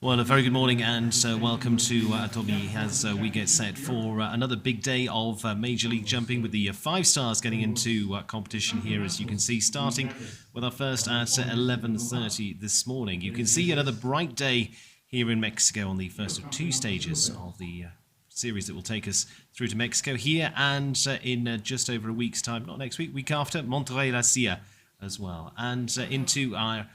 Well, a very good morning and welcome to Toby as we get set for another big day of Major League Jumping with the 5 stars getting into competition here, as you can see, starting with our first at 11:30 this morning. You can see another bright day here in Mexico on the first of 2 stages of the series that will take us through to Mexico here, and in just over a week's time, not next week, week after, Monterrey-La Silla as well, and into our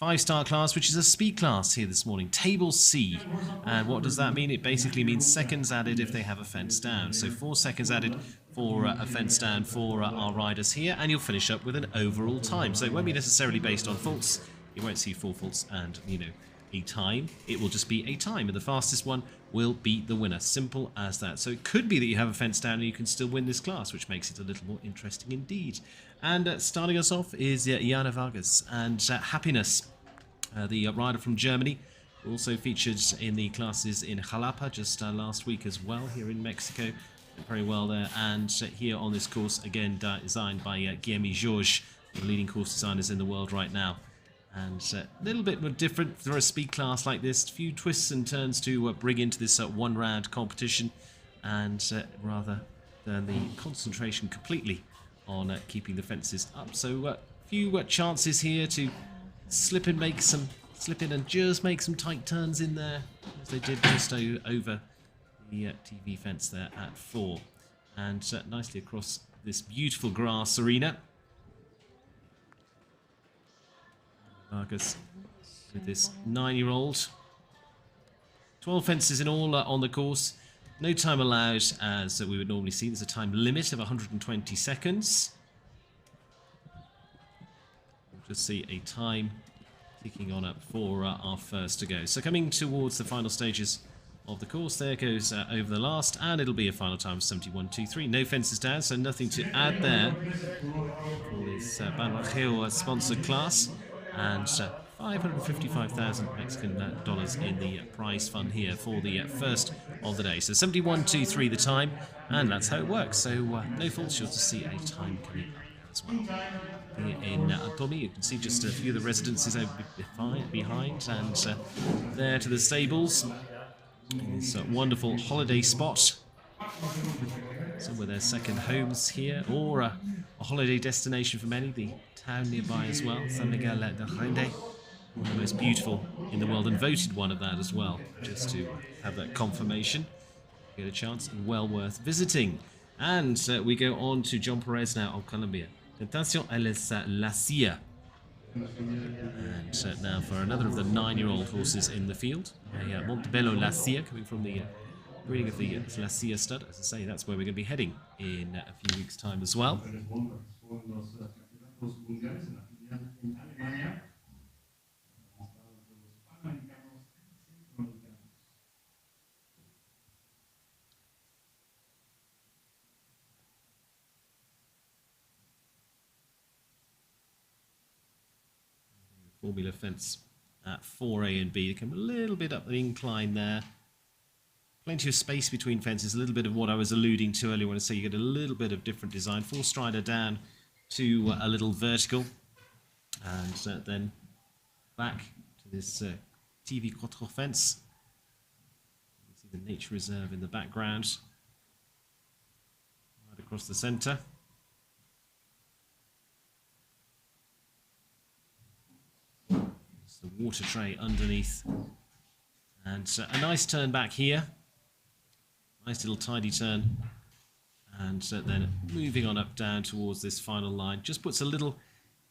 5-star class, which is a speed class here this morning, Table C. And what does that mean? It basically means seconds added if they have a fence down. So 4 seconds added for a fence down for our riders here, and you'll finish up with an overall time. So it won't be necessarily based on faults. You won't see 4 faults and, a time. It will just be a time, and the fastest one will be the winner. Simple as that. So it could be that you have a fence down and you can still win this class, which makes it a little more interesting indeed. And starting us off is Jana Vargas and Happiness, the rider from Germany, who also featured in the classes in Jalapa just last week as well here in Mexico. Did very well there, and here on this course, again designed by Guilherme Jorge, one of the leading course designers in the world right now. And a little bit more different for a speed class like this. A few twists and turns to bring into this one-round competition, and rather than the concentration completely on keeping the fences up. So a few chances here to slip in and just make some tight turns in there, as they did just over the TV fence there at 4. And nicely across this beautiful grass arena. Vargas with this 9-year-old. 12 fences in all on the course. No time allowed, as we would normally see. There's a time limit of 120 seconds. We'll just see a time ticking on up for our first to go. So coming towards the final stages of the course, there goes over the last, and it'll be a final time of 71.23. No fences down, so nothing to add there for this Banbajo sponsored class. And 555,000 Mexican dollars in the prize fund here for the first of the day. So 71.23 the time, and that's how it works. So no faults, you'll just see a time coming up as well. Here in Tommy, you can see just a few of the residences over behind, and there to the stables. In this wonderful holiday spot. Some of their second homes here, or a holiday destination for many. The town nearby as well, San Miguel de Allende, one of the most beautiful in the world, and voted one of that as well, just to have that confirmation. Get a chance, and well worth visiting. And we go on to John Perez now of Colombia. Tentación La Silla. And now for another of the 9-year-old horses in the field, Montebello La Silla, coming from the breeding of the La Silla stud. As I say, that's where we're going to be heading in a few weeks' time as well. Formula fence at 4A and B. They come a little bit up the incline there. Plenty of space between fences. A little bit of what I was alluding to earlier when I say you get a little bit of different design. 4-strider down to a little vertical. And then back to this TV Quattro fence. You can see the nature reserve in the background. Right across the centre. The water tray underneath, and a nice turn back here, nice little tidy turn, and then moving on up down towards this final line, just puts a little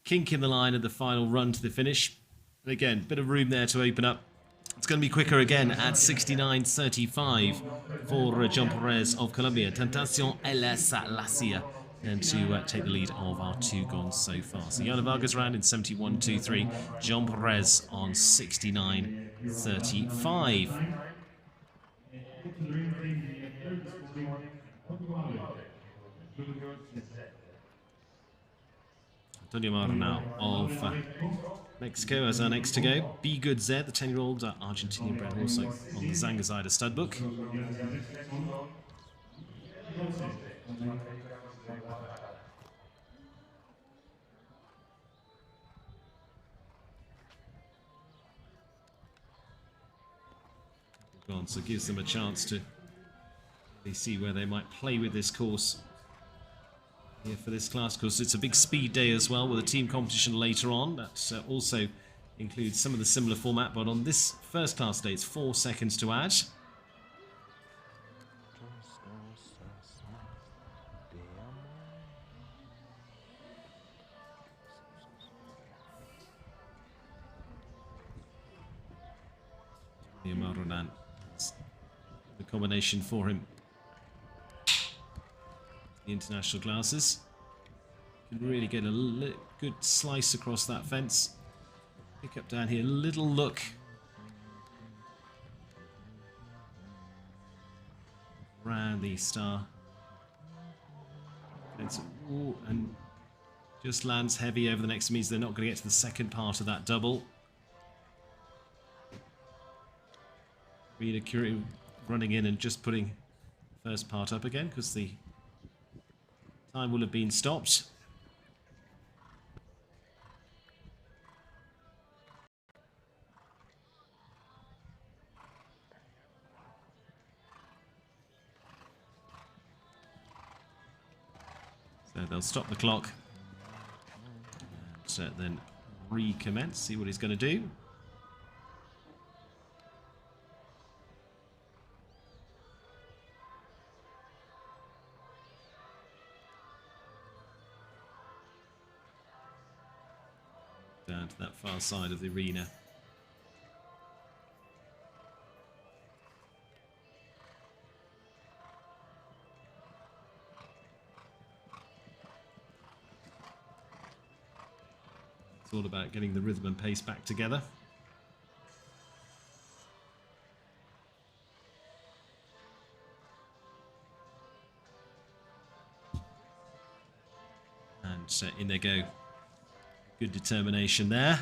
kink in the line at the final run to the finish. And again, bit of room there to open up. It's going to be quicker again at 69.35 for John Perez of Colombia. Tentación La Silla, and to take the lead of our 2 gone so far. So Jana Vargas round in 71.23, John Perez on 69.35. Antonio Mar now of Mexico as our next to go. Be Good Z, the 10-year-old Argentinian bred horse on the Zangazida stud book. gone, so it gives them a chance to really see where they might play with this course here for this class. Of course, it's a big speed day as well with a team competition later on. That also includes some of the similar format, but on this first class day, it's 4 seconds to add. The combination for him. The international classes. Can really get a good slice across that fence. Pick up down here, little look. Round the star. Ooh, and just lands heavy over the next, means they're not going to get to the second part of that double. Rita Curie running in and just putting the first part up again because the time will have been stopped. So they'll stop the clock and then recommence, see what he's going to do. Down to that far side of the arena. It's all about getting the rhythm and pace back together. And in they go. Good determination there.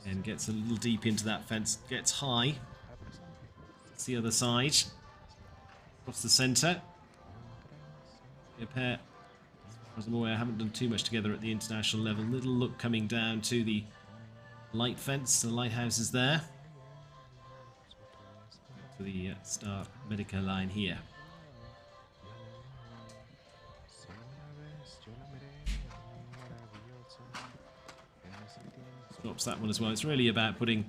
And gets a little deep into that fence, gets high. It's the other side. Across the centre. A pair. As I'm aware, I haven't done too much together at the international level. Little look coming down to the light fence. The lighthouse is there. To the Star Medica line here. Drops that one as well. It's really about putting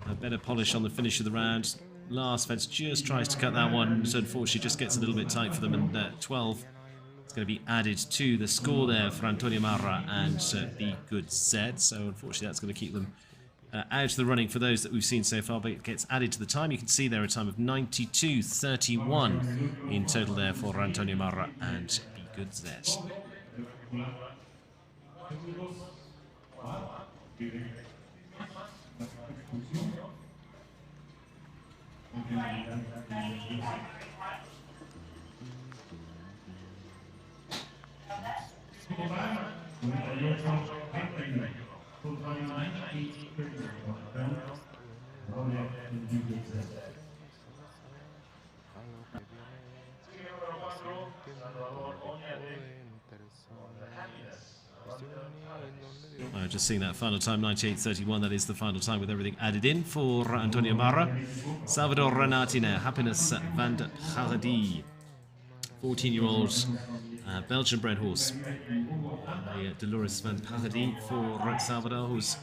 a better polish on the finish of the round. Last fence just tries to cut that one. So unfortunately just gets a little bit tight for them. And 12. It's going to be added to the score there for Antonio Marra and the good Z. So unfortunately that's going to keep them out of the running for those that we've seen so far, but it gets added to the time. You can see there a time of 92.31 in total there for Antonio Marra and the good Z. Just seeing that final time, 98.31. That is the final time with everything added in for Antonio Marra. Salvador Renati now, Happiness van der Paradis, 14-year-old Belgian-bred horse. Dolores van Paradis for Salvador, who's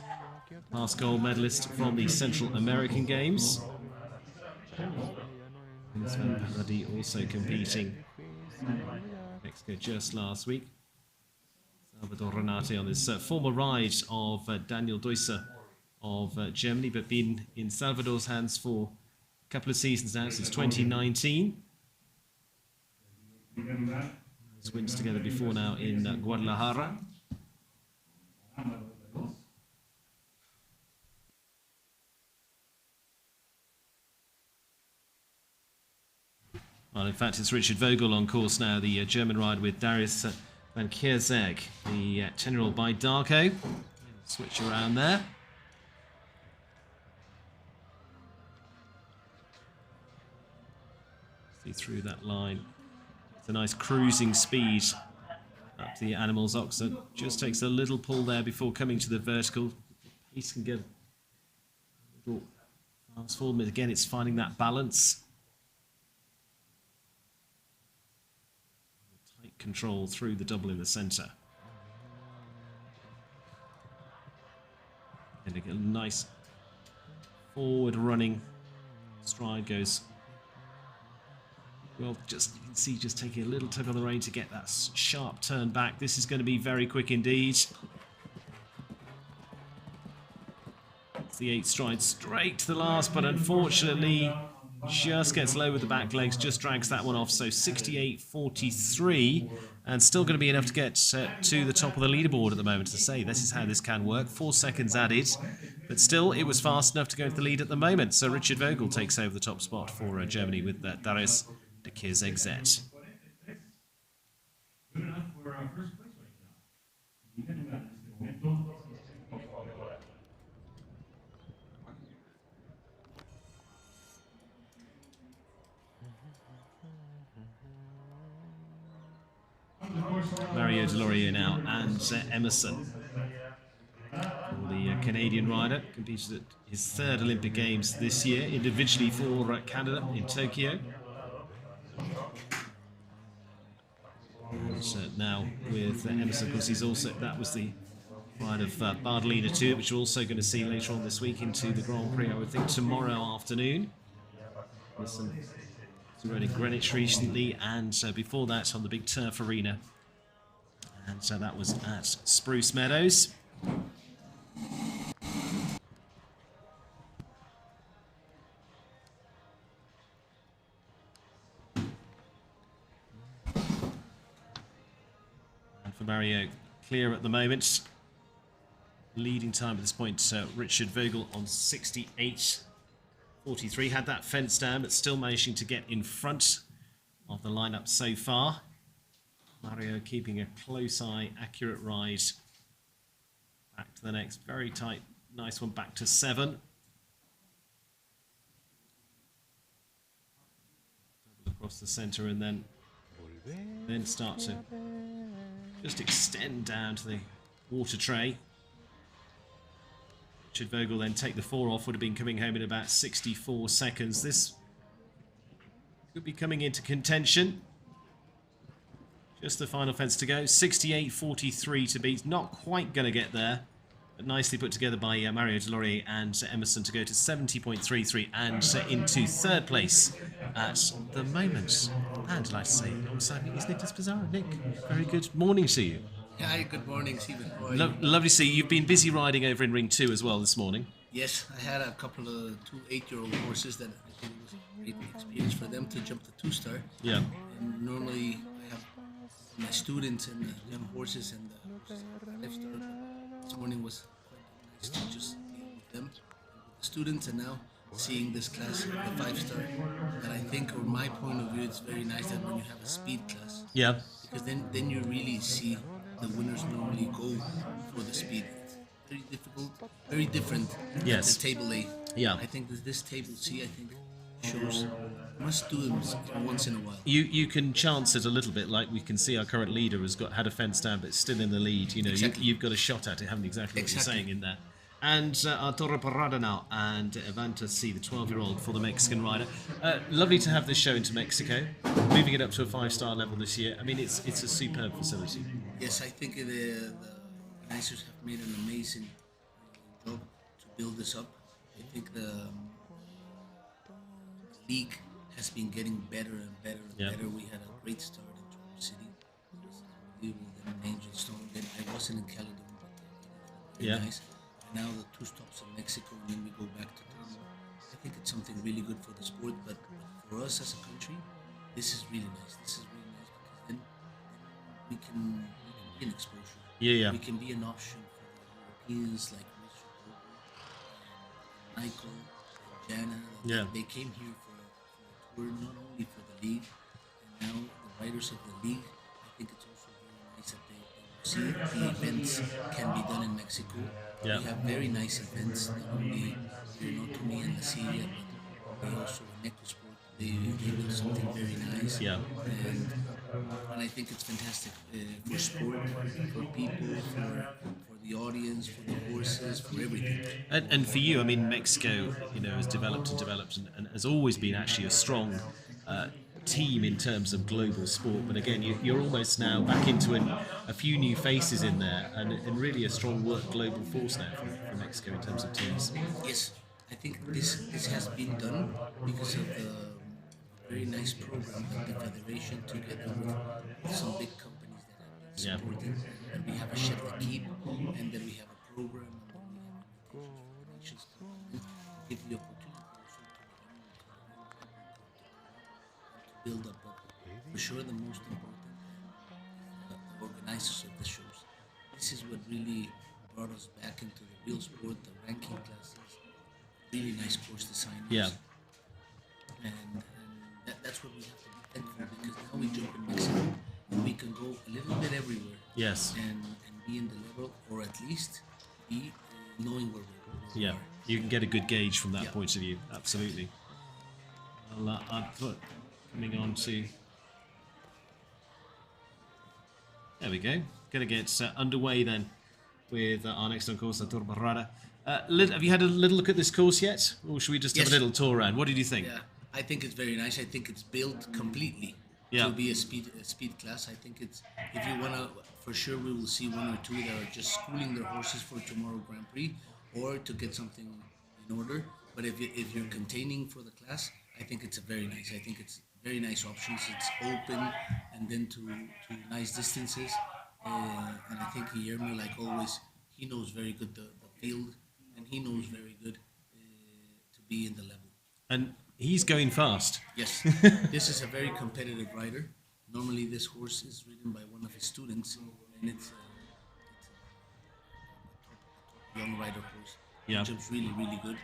past gold medalist from the Central American Games. Happiness van Paradis also competing in Mexico just last week. Salvador Renati on this former ride of Daniel Deusser of Germany, but been in Salvador's hands for a couple of seasons now, since 2019. Those wins together before now in Guadalajara. Well, in fact, it's Richard Vogel on course now, the German ride with Darius Van Kierzeg, the 10-year-old by Darko. Switch around there. through that line. It's a nice cruising speed up the animal's oxen. Just takes a little pull there before coming to the vertical. He can get a little fast forward. Again, it's finding that balance. Tight control through the double in the centre. And a nice forward running stride goes. Well, just you can see just taking a little tug on the rein to get that sharp turn back. This is going to be very quick indeed. It's the 8 stride straight to the last, but unfortunately just gets low with the back legs, just drags that one off. So 68.43, and still going to be enough to get to the top of the leaderboard at the moment. To say this is how this can work. 4 seconds added, but still it was fast enough to go to the lead at the moment. So Richard Vogel takes over the top spot for Germany with Darius de Kierzegzet. Mario Delorier now and Emerson. The Canadian rider competed at his 3rd Olympic Games this year, individually for Canada in Tokyo. And now with Emerson, because he's also, that was the ride of Bardolina 2, which we're also going to see later on this week into the Grand Prix, I would think tomorrow afternoon. Emerson rode in Greenwich recently, and before that on the big turf arena. And so that was at Spruce Meadows. And for Mario, clear at the moment. Leading time at this point, Richard Vogel on 68.43. Had that fence down, but still managing to get in front of the lineup so far. Mario keeping a close eye, accurate ride. Back to the next, very tight, nice one, back to 7. Double across the centre, and then start to just extend down to the water tray. Richard Vogel then take the 4 off, would have been coming home in about 64 seconds. This could be coming into contention. Just the final fence to go. 68.43 to beat. Not quite going to get there, but nicely put together by Mario Delorier and Emerson to go to 70.33 and into 3rd place at the moment. And I'd like to say, alongside me is Nicholas Pizarro. Nick, very good morning to you. Hi, good morning, Stephen. Lovely to see you. You've been busy riding over in Ring 2 as well this morning. Yes, I had a couple of 2 8-year-old horses that I think it was a great experience for them to jump the 2-star. Yeah. And normally I have my students and the young horses and the horses 5-star. This morning was quite nice to just be with them and with the students, and now seeing this class, the 5-star, that I think, from my point of view, it's very nice that when you have a speed class. Yeah. Because then you really see the winners normally go for the speed. It's very difficult, very different Yes. at the table A. Yeah. I think that this table C, I think, shows must do them once in a while. You can chance it a little bit, like we can see our current leader has had a fence down, but still in the lead. You know, Exactly. you've got a shot at it, haven't you? Exactly what you're saying in there. And Arturo Parrada now, and Evanta C, the 12-year-old for the Mexican rider. Lovely to have this show into Mexico, moving it up to a 5-star level this year. I mean, it's a superb facility. Yes, I think the organizers have made an amazing job to build this up. I think the league has been getting better and better and better. We had a great start in Toronto City. It was unbelievable. Then in Angelstone. Then I wasn't in Caledon, but very nice. And now the 2 stops in Mexico, and then we go back to Toronto. I think it's something really good for the sport, but for us as a country, this is really nice. This is really nice because then we can be an exposure. Yeah. We can be an option for the Europeans like Richard Vogel and Michael and Jana. They came here for a tour, not only for the league, and now the riders of the league. I think it's also very nice that they see the events can be done in Mexico. We have very nice events, not only here in Otomi and La Silla, but we also in EcoSport. They built something very nice, Yeah. and and I think it's fantastic for sport, for people, for the audience, for the horses, for everything. And for you, I mean, Mexico, has developed and developed and has always been actually a strong uh, team in terms of global sport. But again, you're almost now back into a few new faces in there and really a strong global force now for Mexico in terms of teams. Yes, I think this has been done because of the very nice program that the federation, together with some big companies that have been Yeah. supporting, and we have a chef de keep, and then we have a program, and then we have invitations for financials coming in, give the opportunity also to the young talent and to come up and to build up. But for sure, the most important is the organizers of the shows. This is what really brought us back into the real sport, the ranking classes, really nice course Yeah. designers, and that's what we have to be thankful because now we jump in Mexico and we can go a little bit everywhere Yes. and be in the level or at least be knowing where we Yeah. are. You can get a good gauge from that Yeah. point of view. Absolutely. Well, I'll put coming on to. There we go. Going to get underway then with our next on course, the Tour Barrada. Have you had a little look at this course yet, or should we just have Yes. a little tour around? What did you think? Yeah, I think it's very nice. I think it's built completely Yeah. to be a speed class. I think it's if you wanna for sure we will see one or two that are just schooling their horses for tomorrow Grand Prix or to get something in order. But if you're containing for the class, I think it's a very nice. I think it's very nice options. It's open and then to nice distances. And I think Guillermo, like always, he knows very good the field and he knows very good to be in the level. And he's going fast. Yes, this is a very competitive rider. Normally, this horse is ridden by one of his students, and it's a top young rider horse. Yeah. He jumps really, really good.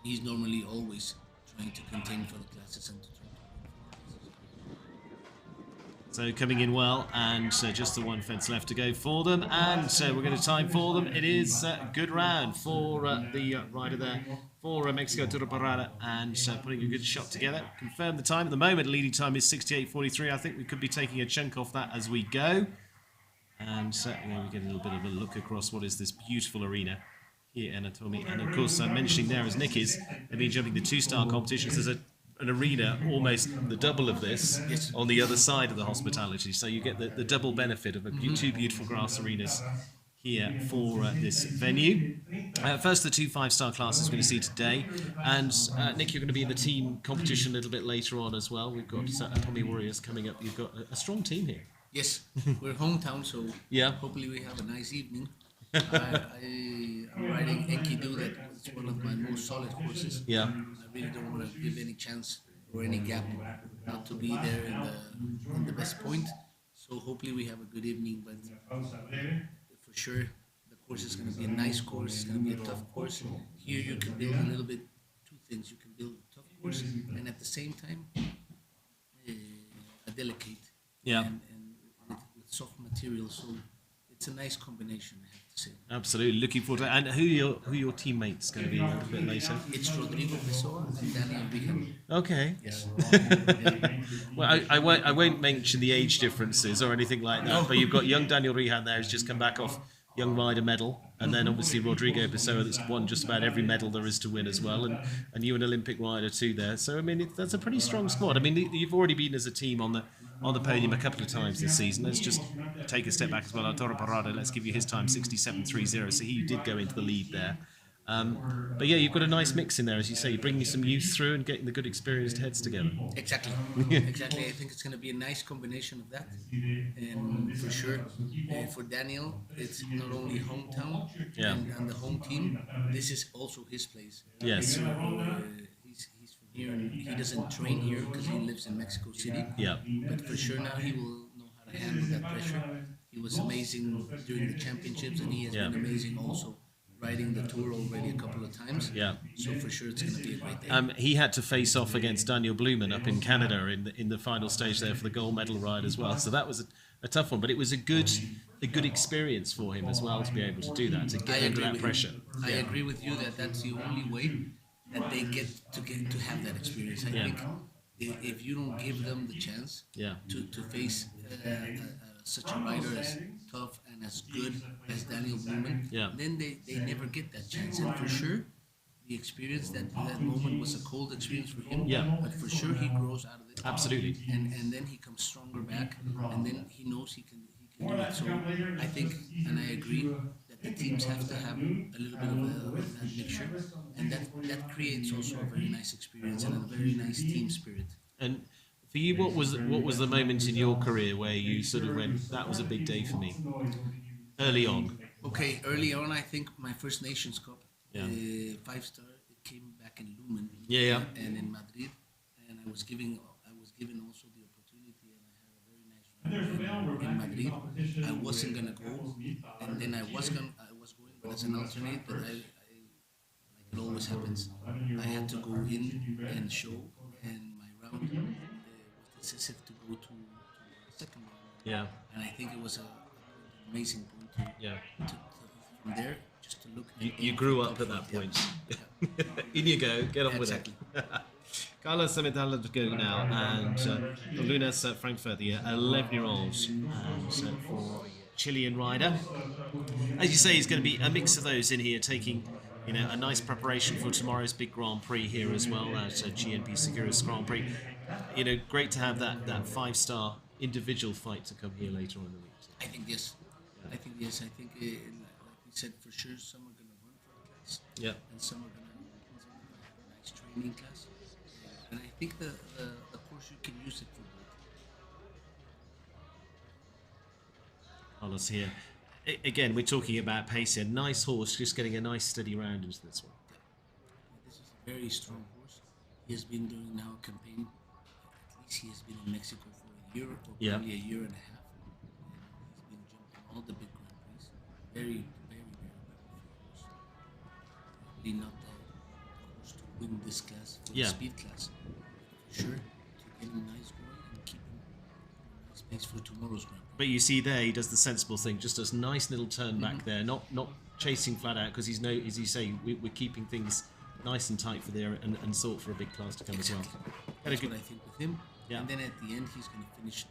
He's normally always trying to contain for the classes and to try to win for the classes. So coming in well, and just the one fence left to go for them, and we're going to time for them. It is a good round for the rider there for Mexico Tour Parada, and putting a good shot together. Confirm the time at the moment. Leading time is 68.43. I think we could be taking a chunk off that as we go, and we get a little bit of a look across what is this beautiful arena here in Atomi. And of course, mentioning there as Nick is, they've been jumping the two-star competitions. There's an arena almost the double of this on the other side of the hospitality, so you get the double benefit of two beautiful grass arenas here for this venue. First, the two 5-star classes we're going to see today, and Nick, you're going to be in the team competition a little bit later on as well. We've got Tommy Warriors coming up. You've got a strong team here. Yes, we're hometown, so Yeah. hopefully we have a nice evening. I'm riding Enkidu, that's one of my most solid horses. Yeah. I really don't want to give any chance or any gap not to be there in the best point. So hopefully we have a good evening, but for sure the course is going to be a nice course. It's going to be a tough course. Here you can build a little bit two things. You can build a tough course and at the same time a delicate. Yeah. And with soft material. So it's a nice combination, I have to say. Absolutely, looking forward to it. And who are your teammates going to be a little bit later? It's Rodrigo Pessoa and Daniel Bihan. Okay. Yes. Well, I won't mention the age differences or anything like that, but you've got young Daniel Rehan there who's just come back off Young Rider medal, and then obviously Rodrigo Pessoa that's won just about every medal there is to win as well, and you an Olympic rider too there. So I mean that's a pretty strong squad. I mean you've already been as a team on the podium a couple of times this season. Let's just take a step back as well. Arturo Parada, let's give you his time, 67.30. So he did go into the lead there. But yeah, you've got a nice mix in there, as you say. You're bringing some youth through and getting the good experienced heads together. Exactly. Exactly. I think it's going to be a nice combination of that. And for sure, for Daniel, it's not only hometown and the home team, this is also his place. Yes. He's from here and he doesn't train here because he lives in Mexico City. Yeah. But for sure now he will know how to handle that pressure. He was amazing during the championships and he has been amazing also. Riding the tour already a couple of times. Yeah. So for sure it's going to be a great day. He had to face off against Daniel Blumen up in Canada in the final stage there for the gold medal ride as well. So that was a tough one, but it was a good experience for him as well to be able to do that, to get under that pressure. I agree with you that that's the only way that they get to have that experience. I think if you don't give them the chance to face such a rider as tough and as good as Daniel Blumen, then they never get that chance. And for sure, the experience that moment was a cold experience for him. But for sure, he grows out of it. Absolutely. And then he comes stronger back, and then he knows he can do it. So I think, and I agree, that the teams have to have a little bit of that mixture, and that creates also a very nice experience and a very nice team spirit. And for you, what was the moment in your career where you sort of went, that was a big day for me? Early on. Okay, early on, I think my first Nations Cup, 5-star, it came back in Lumen. And in Madrid, and I was given also the opportunity, and I had a very nice run in Madrid. I wasn't gonna go, and then I was going, but as an alternate, but like it always happens, I had to go in and show, and my round was decisive to go to the second round. And I think it was an amazing point to from there just to look. You grew up at that point. In you go, get on with it. Carlos Semidala to go now, and Lunas Frankfurt, the 11-year-old, and for Chilean rider. As you say, he's going to be a mix of those in here, taking a nice preparation for tomorrow's big Grand Prix here as well at GNP Seguros Grand Prix. Great to have that 5-star individual fight to come here later on in the week. I think yes. I think like we said, for sure, some are going to run for the class. And some are going to have a nice training class. And I think the course you can use it for both. Carlos here. Again, we're talking about pace here. Nice horse, just getting a nice steady round into this one. This is a very strong horse. He has been doing now a campaign. At least he has been in Mexico for a year or probably a year and a half. And he's been jumping all the big Grand Prix. Very, very, very powerful horse. Probably not the horse to win this class, for the speed class. For sure, to get him nice going and keep him in a nice pace for tomorrow's Grand Prix. But you see there, he does the sensible thing, just does a nice little turn back there, not chasing flat out, because he's as you say, we're keeping things nice and tight for there and sort for a big class to come as well. That's what I think with him. And then at the end, he's going to finish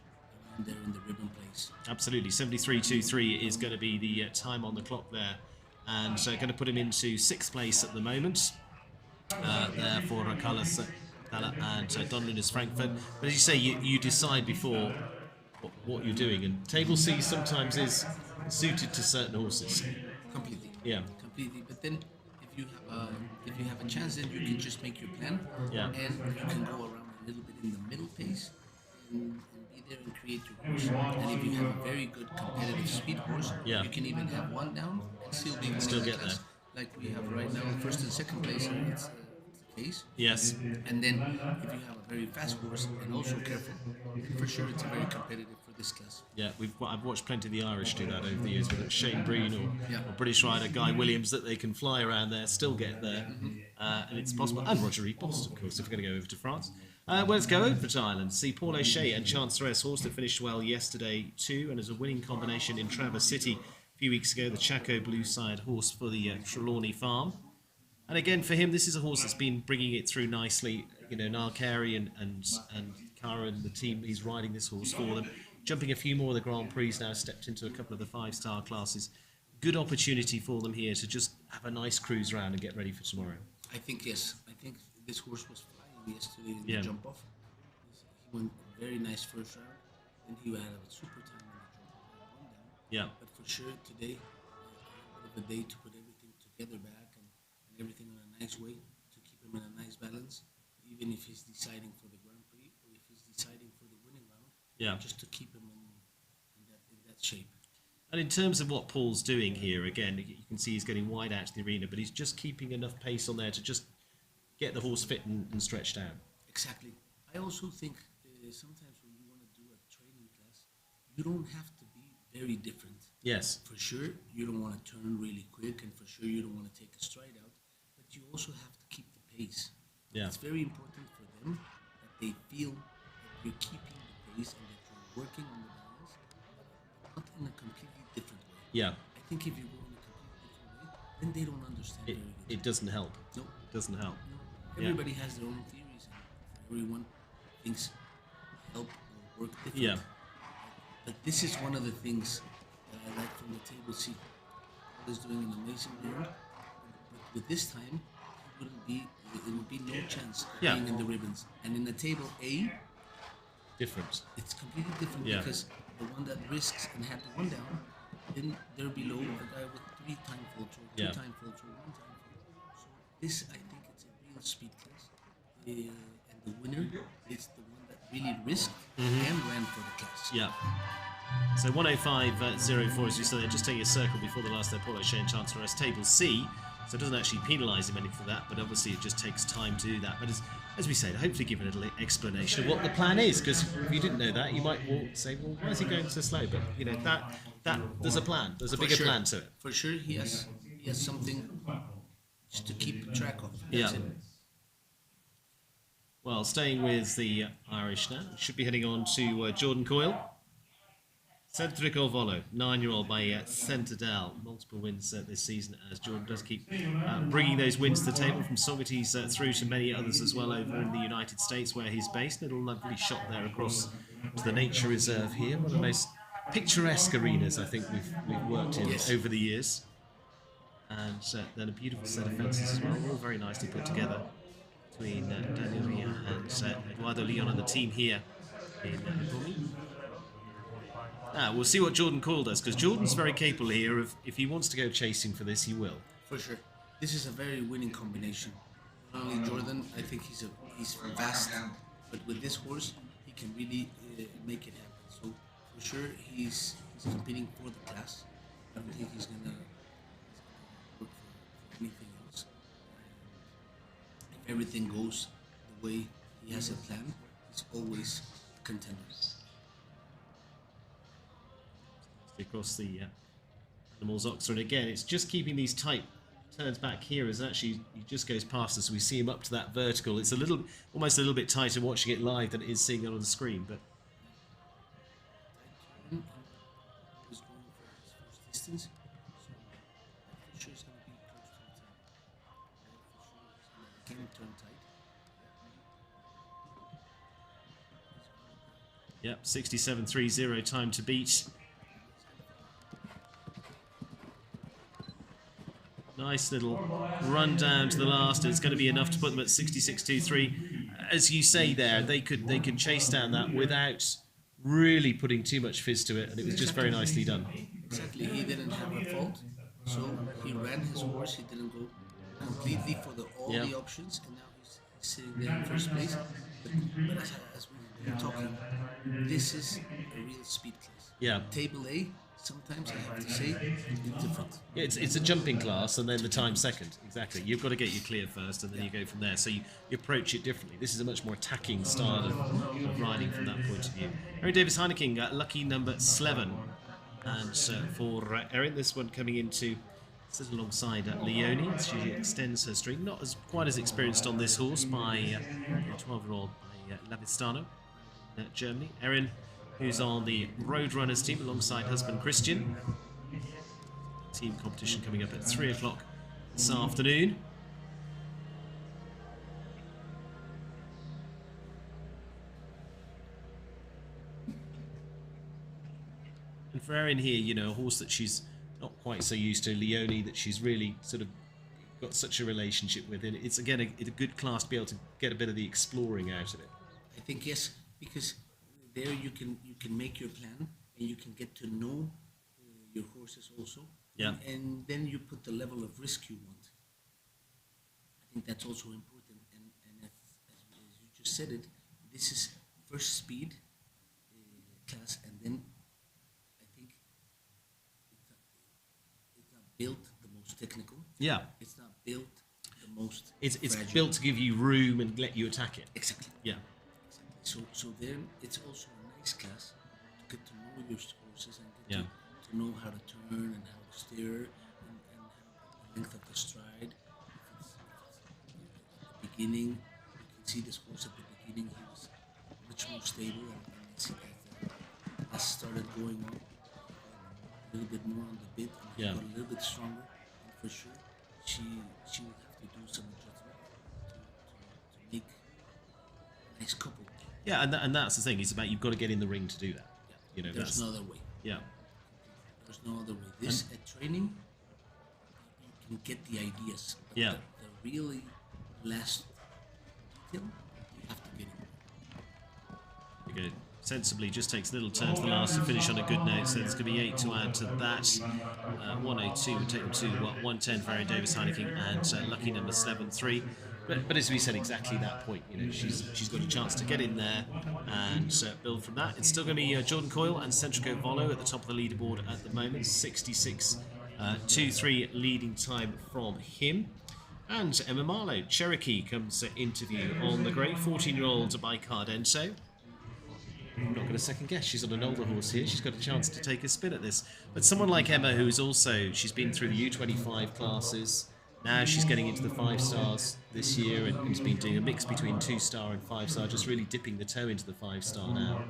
around there in the ribbon place. Absolutely, 73.23 is going to be the time on the clock there, and going to put him into 6th place at the moment. There for Carlos and Don Lunas Frankfurt. But as you say, you decide before what you're doing, and table C sometimes is suited to certain horses. Completely. Completely. But then if you have a chance, then you can just make your plan, and you can go around a little bit in the middle pace and be there and create your horse. And if you have a very good competitive speed horse, you can even have one down and still be winning the class. Like we have right now, first and second place, and it's the case. Yes. And then if you have a very fast horse and also careful, then for sure it's very competitive for this class. Yeah, I've watched plenty of the Irish do that over the years, whether it's Shane Breen or British rider Guy Williams, that they can fly around there, still get there, and it's possible. And Roger Repost, of course, if we're going to go over to France. Well, let's go over to Ireland. See Paul O'Shea and Chance Therese, horse that finished well yesterday too, and as a winning combination in Traverse City a few weeks ago, the Chaco Blue Side horse for the Trelawney Farm. And again, for him, this is a horse that's been bringing it through nicely. Niall Carey and Cara and the team, he's riding this horse for them. Jumping a few more of the Grand Prix now, stepped into a couple of the 5-star classes. Good opportunity for them here to just have a nice cruise round and get ready for tomorrow. I think, yes. I think this horse was flying yesterday in the jump off. He went a very nice first round, and he had a super time in the jump off. But for sure, today, a bit of a day to put everything together back and everything in a nice way to keep him in a nice balance, even if he's deciding for the Grand Prix or if he's deciding for the winning round. Just to keep him in that shape. And in terms of what Paul's doing here, again, you can see he's getting wide out to the arena, but he's just keeping enough pace on there to just get the horse fit and stretched out. Exactly. I also think sometimes when you want to do a training class, you don't have to be very different. Yes. For sure, you don't want to turn really quick, and for sure, you don't want to take a stride out, but you also have to keep the pace. It's very important for them that they feel that you're keeping the pace and that you're working on the balance, not in a completely different way. I think if you go in a completely different way, then they don't understand very good. It doesn't help. No. It doesn't help. No. everybody has their own theories, and for everyone, things help or work different. Yeah. But this is one of the things that I like from the table C. Paul is doing an amazing round, but with this time, it would be no chance of Yeah. being in the ribbons. And in the table A, Different. it's completely different Yeah. because the one that risks and had the one down, then they're below a guy with 3 time fault or 2 Yeah. time faults or 1 time fault. So this, I think, it's a real speed class, and the winner is the one that really risked and ran for the class. Yeah. So 105.04 as you said, they're just taking a circle before the last Paul O'Shea and Chancellor S. Table C, so it doesn't actually penalise him any for that, but obviously it just takes time to do that. But as we said, hopefully give a little explanation of what the plan is, because if you didn't know that, you might say, well, why is he going so slow? But you know that there's a plan. There's a bigger plan to it. For sure, he has something just to keep track of. That's it. Well, staying with the Irish now, should be heading on to Jordan Coyle. Cedric Ovolo, 9-year-old by Centerdale. Multiple wins this season as Jordan does keep bringing those wins to the table from Saugerties through to many others as well over in the United States where he's based. Little lovely shot there across to the nature reserve here. One of the most picturesque arenas I think we've worked in over the years. And then a beautiful set of fences as well, all very nicely put together between Daniel Ria and Eduardo Leon and the team here in Bumi. We'll see what Jordan Coyle does, because Jordan's very capable here of, if he wants to go chasing for this, he will. For sure. This is a very winning combination. Not only Jordan, I think he's fast, but with this horse, he can really make it happen. So for sure, he's competing for the class. I don't think he's gonna work for anything else. If everything goes the way he has it planned, he's always a contender. Across the Animals Oxford again, it's just keeping these tight turns back here as actually he just goes past us. We see him up to that vertical. It's almost a little bit tighter watching it live than it is seeing it on the screen. But He's going for his first distance, so for sure it's going to be close to the time. For sure he's going to again turn tight. yep, 67.30 time to beat. Nice little run down to the last. It's going to be enough to put them at 66.23. As you say there, they could chase down that without really putting too much fizz to it, and it was just very nicely done. Exactly, he didn't have a fault, so he ran his horse. He didn't go completely for all the options, and now he's sitting there in first place. But as we've been talking, this is a real speed class. Yeah. Table A, sometimes I have to say, it's different. Yeah, it's a jumping class, and then the time second. Exactly. You've got to get your clear first, and then you go from there. So you approach it differently. This is a much more attacking style of riding from that point of view. Erin Davis Heineken, lucky number 11. And for Erin, this one coming into sit alongside Leonie as she extends her string. Not quite as experienced on this horse by 12-year-old by Lavistano in Germany. Erin, who's on the Roadrunners team alongside husband Christian. Team competition coming up at 3 o'clock this afternoon. And for Erin here, you know, a horse that she's not quite so used to, Leonie, that she's really sort of got such a relationship with. And it's again a good class to be able to get a bit of the exploring out of it. I think yes, because there you can make your plan and you can get to know your horses also. Yeah. And then you put the level of risk you want. I think that's also important. And as you just said it, this is first speed class, and then I think it's not built the most technical. Yeah. It's not built the most. It's fragile. built to give you room and let you attack it. Exactly. Yeah. So then it's also a nice class to get to know your horses and get to know how to turn and how to steer and the length of the stride. If it's at the beginning, you can see this horse at the beginning, he was much more stable, and as started going on, a little bit more on the bit, and he got a little bit stronger, and for sure she would have to do some adjustment to make a nice couple. Yeah, and that's the thing. It's about you've got to get in the ring to do that. Yeah. You know, There's that's, no other way. yeah, There's no other way. This at training, you can get the ideas, but Yeah. the really last detail, you have to get in. Good. Sensibly just takes a little turn to the last to finish on a good note, so there's going to be 8 to add to that. 102 would take them to 110 for Aaron Davis Heineken and lucky number 7-3. But as we said, exactly that point. You know, she's got a chance to get in there and build from that. It's still going to be Jordan Coyle and Centrico Volo at the top of the leaderboard at the moment. 66.23 leading time from him. And Emma Marlowe, Cherokee, comes to interview on the great 14-year-old by Cardenso. I'm not going to second guess. She's on an older horse here. She's got a chance to take a spin at this. But someone like Emma, who's also, she's been through the U25 classes. Now she's getting into the 5 stars this year and has been doing a mix between 2-star and 5-star, just really dipping the toe into the 5-star now.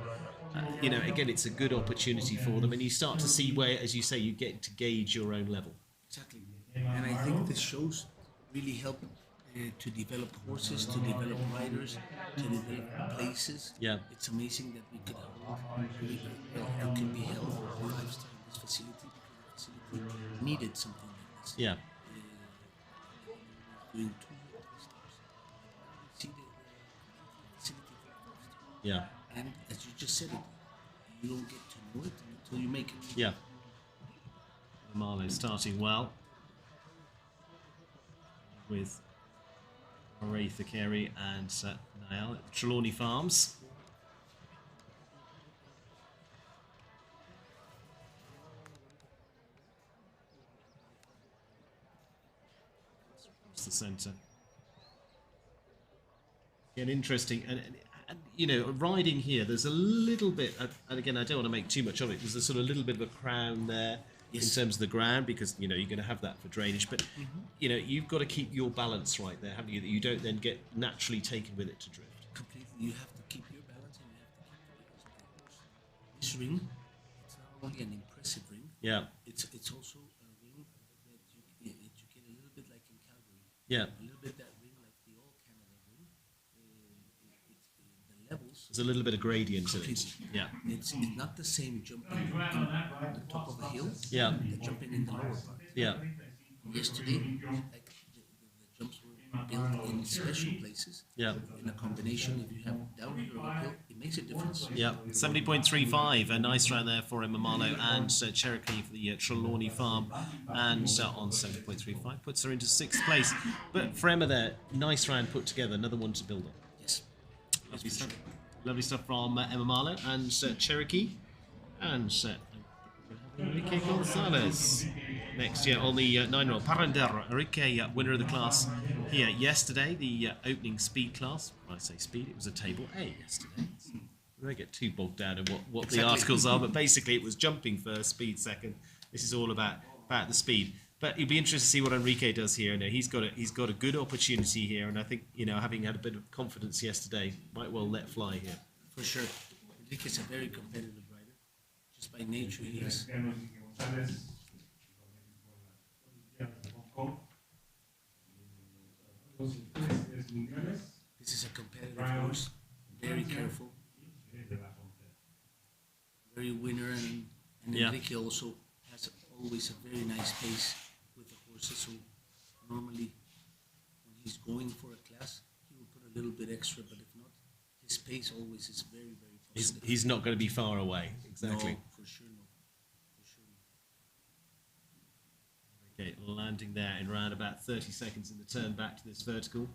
You know, again, it's a good opportunity for them. And you start to see where, as you say, you get to gauge your own level. Exactly. And I think this shows really help to develop horses, to develop riders, to develop places. Yeah. It's amazing that we could it could be held 5-star in this facility because the facility needed something like this. Yeah. Doing 2 stars. See the facility for 5-star. Yeah. And as you just said it, you don't get to know it until you make it. Yeah. Marlowe starting well with Aretha Carey and Niall at Trelawney Farms. Across the centre. Again, interesting. And you know, riding here, there's a little bit, and again, I don't want to make too much of it, there's a sort of little bit of a crown there. Yes. In terms of the ground, because you know you're going to have that for drainage, but you know you've got to keep your balance right there, haven't you? That you don't then get naturally taken with it to drift. Completely, you have to keep your balance and you have to keep the balance of the horse. This ring, it's not only an impressive ring. Yeah. It's also a ring that you get a little bit like in Calgary. Yeah. A little bit that ring like the All Canada ring. The levels. There's a little bit of gradient to it. Yeah. It's not the same jumping in the top of a hill. Yeah. The jumping in the lower part. Yeah. Yesterday, like the jumps were built in special places. Yeah. In a combination, if you have downhill or uphill, it makes a difference. Yeah. 70.35, a nice round there for Emma Marlowe and Cherokee for the Trelawney Farm, and on 70.35 puts her into 6th place. But for Emma there, nice round put together, another one to build on. Yes. Lovely stuff. Lovely stuff from Emma Marlowe and Cherokee, and Enrique Gonzalez next year on the 9-year-old. Parander, Enrique, winner of the class here yesterday, the opening speed class. When I say speed, it was a table A yesterday. We don't get too bogged down in what exactly. The articles are, but basically it was jumping first, speed second. This is all about the speed. But it'll be interesting to see what Enrique does here. Now, he's got a good opportunity here, and I think, you know, having had a bit of confidence yesterday, might well let fly here. For sure. Enrique's a very competitive rider. Just by nature, he is. This is a competitive horse. Very careful. Very winner, and Enrique also has always a very nice pace with the horses. So normally, when he's going for a class, he will put a little bit extra, but if not, his pace always is very, very positive. He's not going to be far away. Exactly. No, for sure no. For sure no. Okay, landing there in around about 30 seconds in the turn back to this vertical.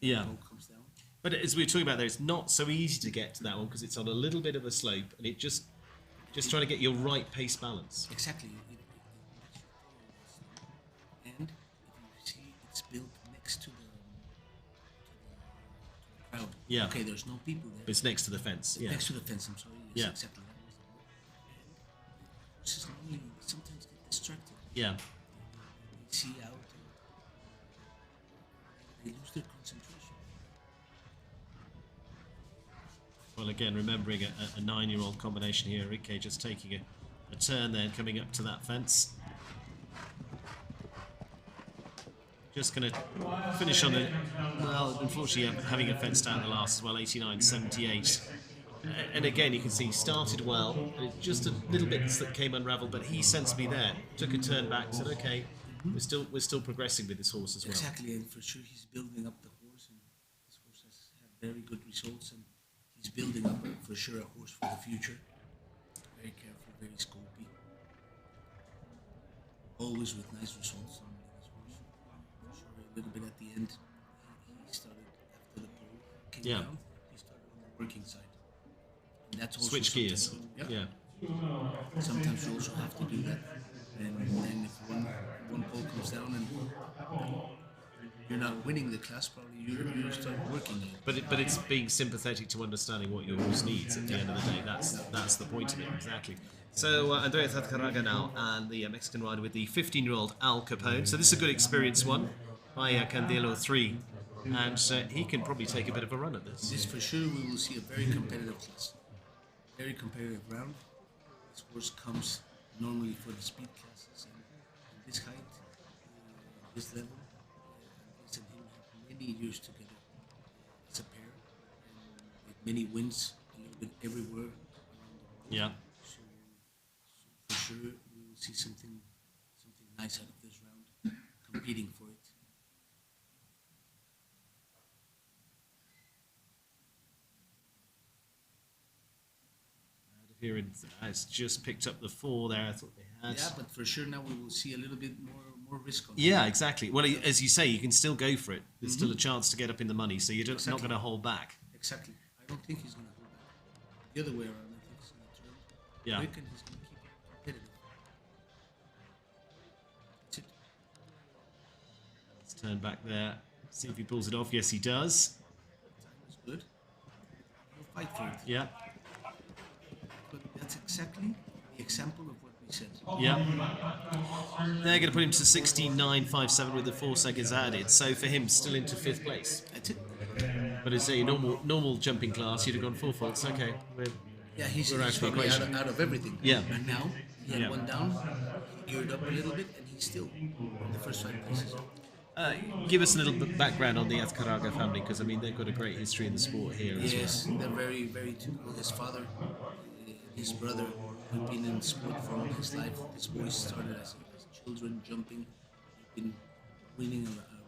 Yeah. Comes down. But as we were talking about there, it's not so easy to get to that one because it's on a little bit of a slope, and it just trying to get your right pace balance. Exactly. And if you see, it's built next to the crowd. Yeah. Okay, there's no people there. It's next to the fence. Yeah. Next to the fence. I'm sorry. Yes, Yeah. exactly. That was the word. And horses normally sometimes get distracted. Yeah. They see out. They lose their concentration. Well, again, remembering a 9-year-old combination here, Enrique just taking a turn there, coming up to that fence. Just going to finish on it. Well, unfortunately, having a fence down the last as well, 89.78. And again, you can see he started well. Just a little bits that came unravelled, but he sensibly there took a turn back, said, "Okay, we're still progressing with this horse as well." Exactly, and for sure he's building up the horse, and this horse has had very good results, and he's building up for sure a horse for the future. Very careful, very scopy, always with nice results on this horse. For sure, a little bit at the end, he started after the pole came down. He started on the working side, and that's also Switch gears. Yeah. Sometimes you also have to do that, and then if one pole comes down and you're not winning the class, probably you start working it. But it's being sympathetic to understanding what your horse needs at the end of the day. That's the point of it, exactly. So Andreas Azcárraga now, and the Mexican rider with the 15-year-old Al Capone. So this is a good experience one by Candelo 3, and he can probably take a bit of a run at this. This for sure we will see a very competitive class, very competitive round. This horse comes normally for the speed classes, and this height, this level, Andres and him have many years together as a pair, and with many wins a little bit everywhere around the world. Yeah. So for sure we will see something nice out of this round, competing for it. It's just picked up the 4 there. I thought they had. Yeah, but for sure now we will see a little bit more risk on it. Yeah, exactly. Well, as you say, you can still go for it. There's still a chance to get up in the money, so you're just not going to hold back. Exactly. I don't think he's going to hold back. The other way around, I think he's going to turn quick and he's going to keep it competitive. That's it. Let's turn back there. See if he pulls it off. Yes, he does. Time is good. He'll fight for it. Yeah. But that's exactly the example of what we said. Yeah. They're going to put him to 69.57 with the 4 seconds added. So for him, still into 5th place. That's it. But it's a normal jumping class. You'd have gone 4 faults. Okay. He's out of the probably equation. out of everything. Yeah. And now he had one down, he geared up a little bit, and he's still in the first 5 places. Give us a little bit background on the Azcárraga family, because I mean they've got a great history in the sport here as well. Yes, they're very, very typical. His father, his brother, have been in sport for all his life. His boys started as children jumping. They've been winning around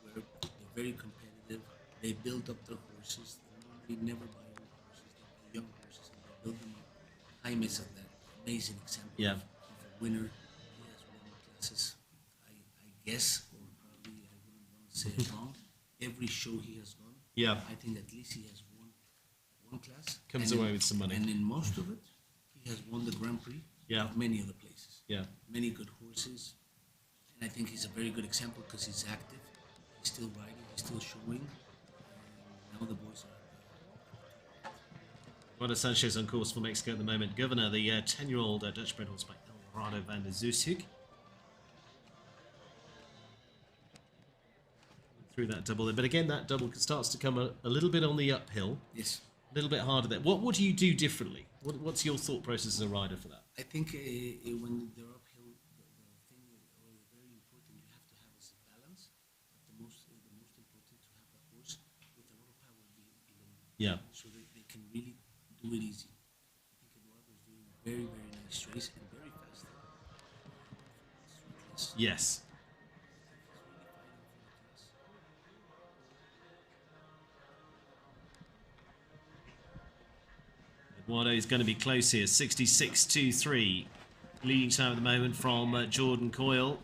everywhere. They're very competitive. They build up their horses. They never buy old horses. They buy young horses and they build them up. Jaime is that amazing example of a winner. He has won classes. I guess, or probably I wouldn't want to say it wrong. Every show he has gone, I think at least he has won one class. Comes away with some money. And in most of it, he has won the Grand Prix of many other places. Yeah. Many good horses. And I think he's a very good example because he's active. He's still riding. He's still showing. And now the boys are... Juan Sanchez on course for Mexico at the moment. Governor, the 10-year-old Dutch-bred horse by Eldorado van der Zushoek. Through that double there. But again, that double starts to come a little bit on the uphill. Yes. A little bit harder there. What do you do differently? What's your thought process as a rider for that? I think when they're uphill, the thing or the very important you have to have is balance. But the most important to have a horse with a lot of power below. Yeah. So that they can really do it easy. I think Eduardo is doing a very, very nice race and very fast. Yes. Eduardo is going to be close here. 66.23. Leading time at the moment from Jordan Coyle.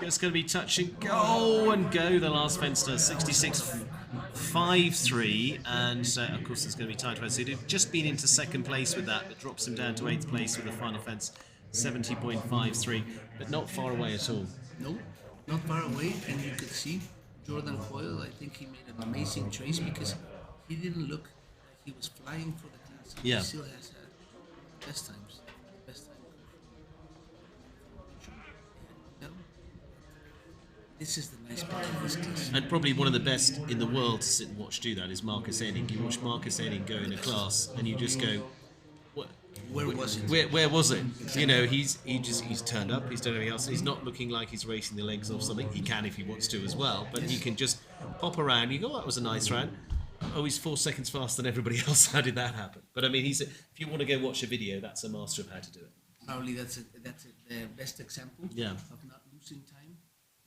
Just going to be touch and go and go. The last fence does 66.53. And of course, it's going to be tight. So he'd have just been into 2nd place with that. That drops him down to 8th place with the final fence. 70.53. But not far away at all. No, not far away. And you could see Jordan Coyle. I think he made an amazing choice because he didn't look like he was flying for the class. He still has had best times. Best time. No. This is the nice part of this class. And probably one of the best in the world to sit and watch do that is Marcus Enning. You watch Marcus Enning go in a class and you just go, Where was it? Where was it? You know, he's turned up. He's done everything else. He's not looking like he's racing the legs off something. He can if he wants to as well, but he can just pop around. You go, oh, that was a nice round. Oh, he's 4 seconds faster than everybody else. How did that happen? But I mean, if you want to go watch a video, that's a master of how to do it. Probably that's the best example of not losing time,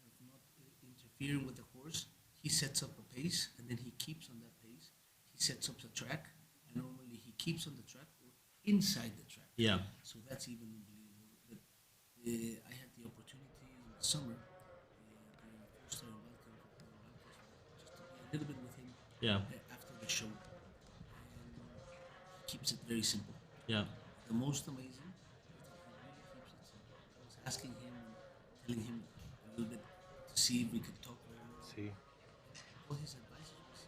of not interfering with the horse. He sets up a pace, and then he keeps on that pace. He sets up the track, and normally he keeps on the track or inside the track. Yeah. So that's even unbelievable. But I had the opportunity in the summer during Foster and Welcome for just to be a little bit with him. Yeah. After the show, and he keeps it very simple. Yeah. The most amazing is that he really keeps it simple. I was asking him and telling him a little bit to see if we could talk about it. See. All his advice was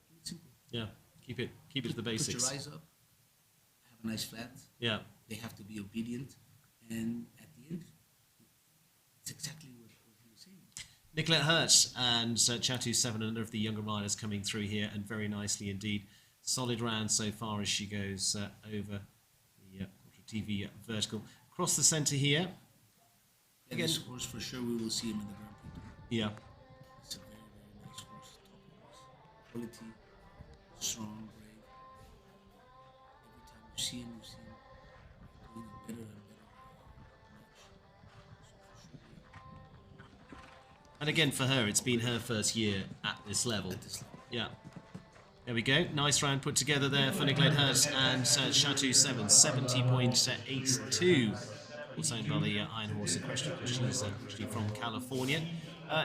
keep it simple. Yeah. Keep it to the basics. Put your eyes up. Have a nice flat. Yeah. They have to be obedient, and at the end, it's exactly what he was saying. Nicolette Hertz and Chatu 7, another of the younger riders coming through here, and very nicely indeed. Solid round so far as she goes over the TV vertical. Across the centre here. Again, this horse for sure we will see him in the Grand Prix. Yeah. It's a very, very nice horse, top horse. Quality, strong, brave. Every time you see him doing a better and better match. So for sure, And again, for her, it's been her first year at this level. Yeah. There we go. Nice round put together there for Nicolette Hertz and Chatu 7, 70.82. Also owned by the Iron Horse in question, because she's actually from California.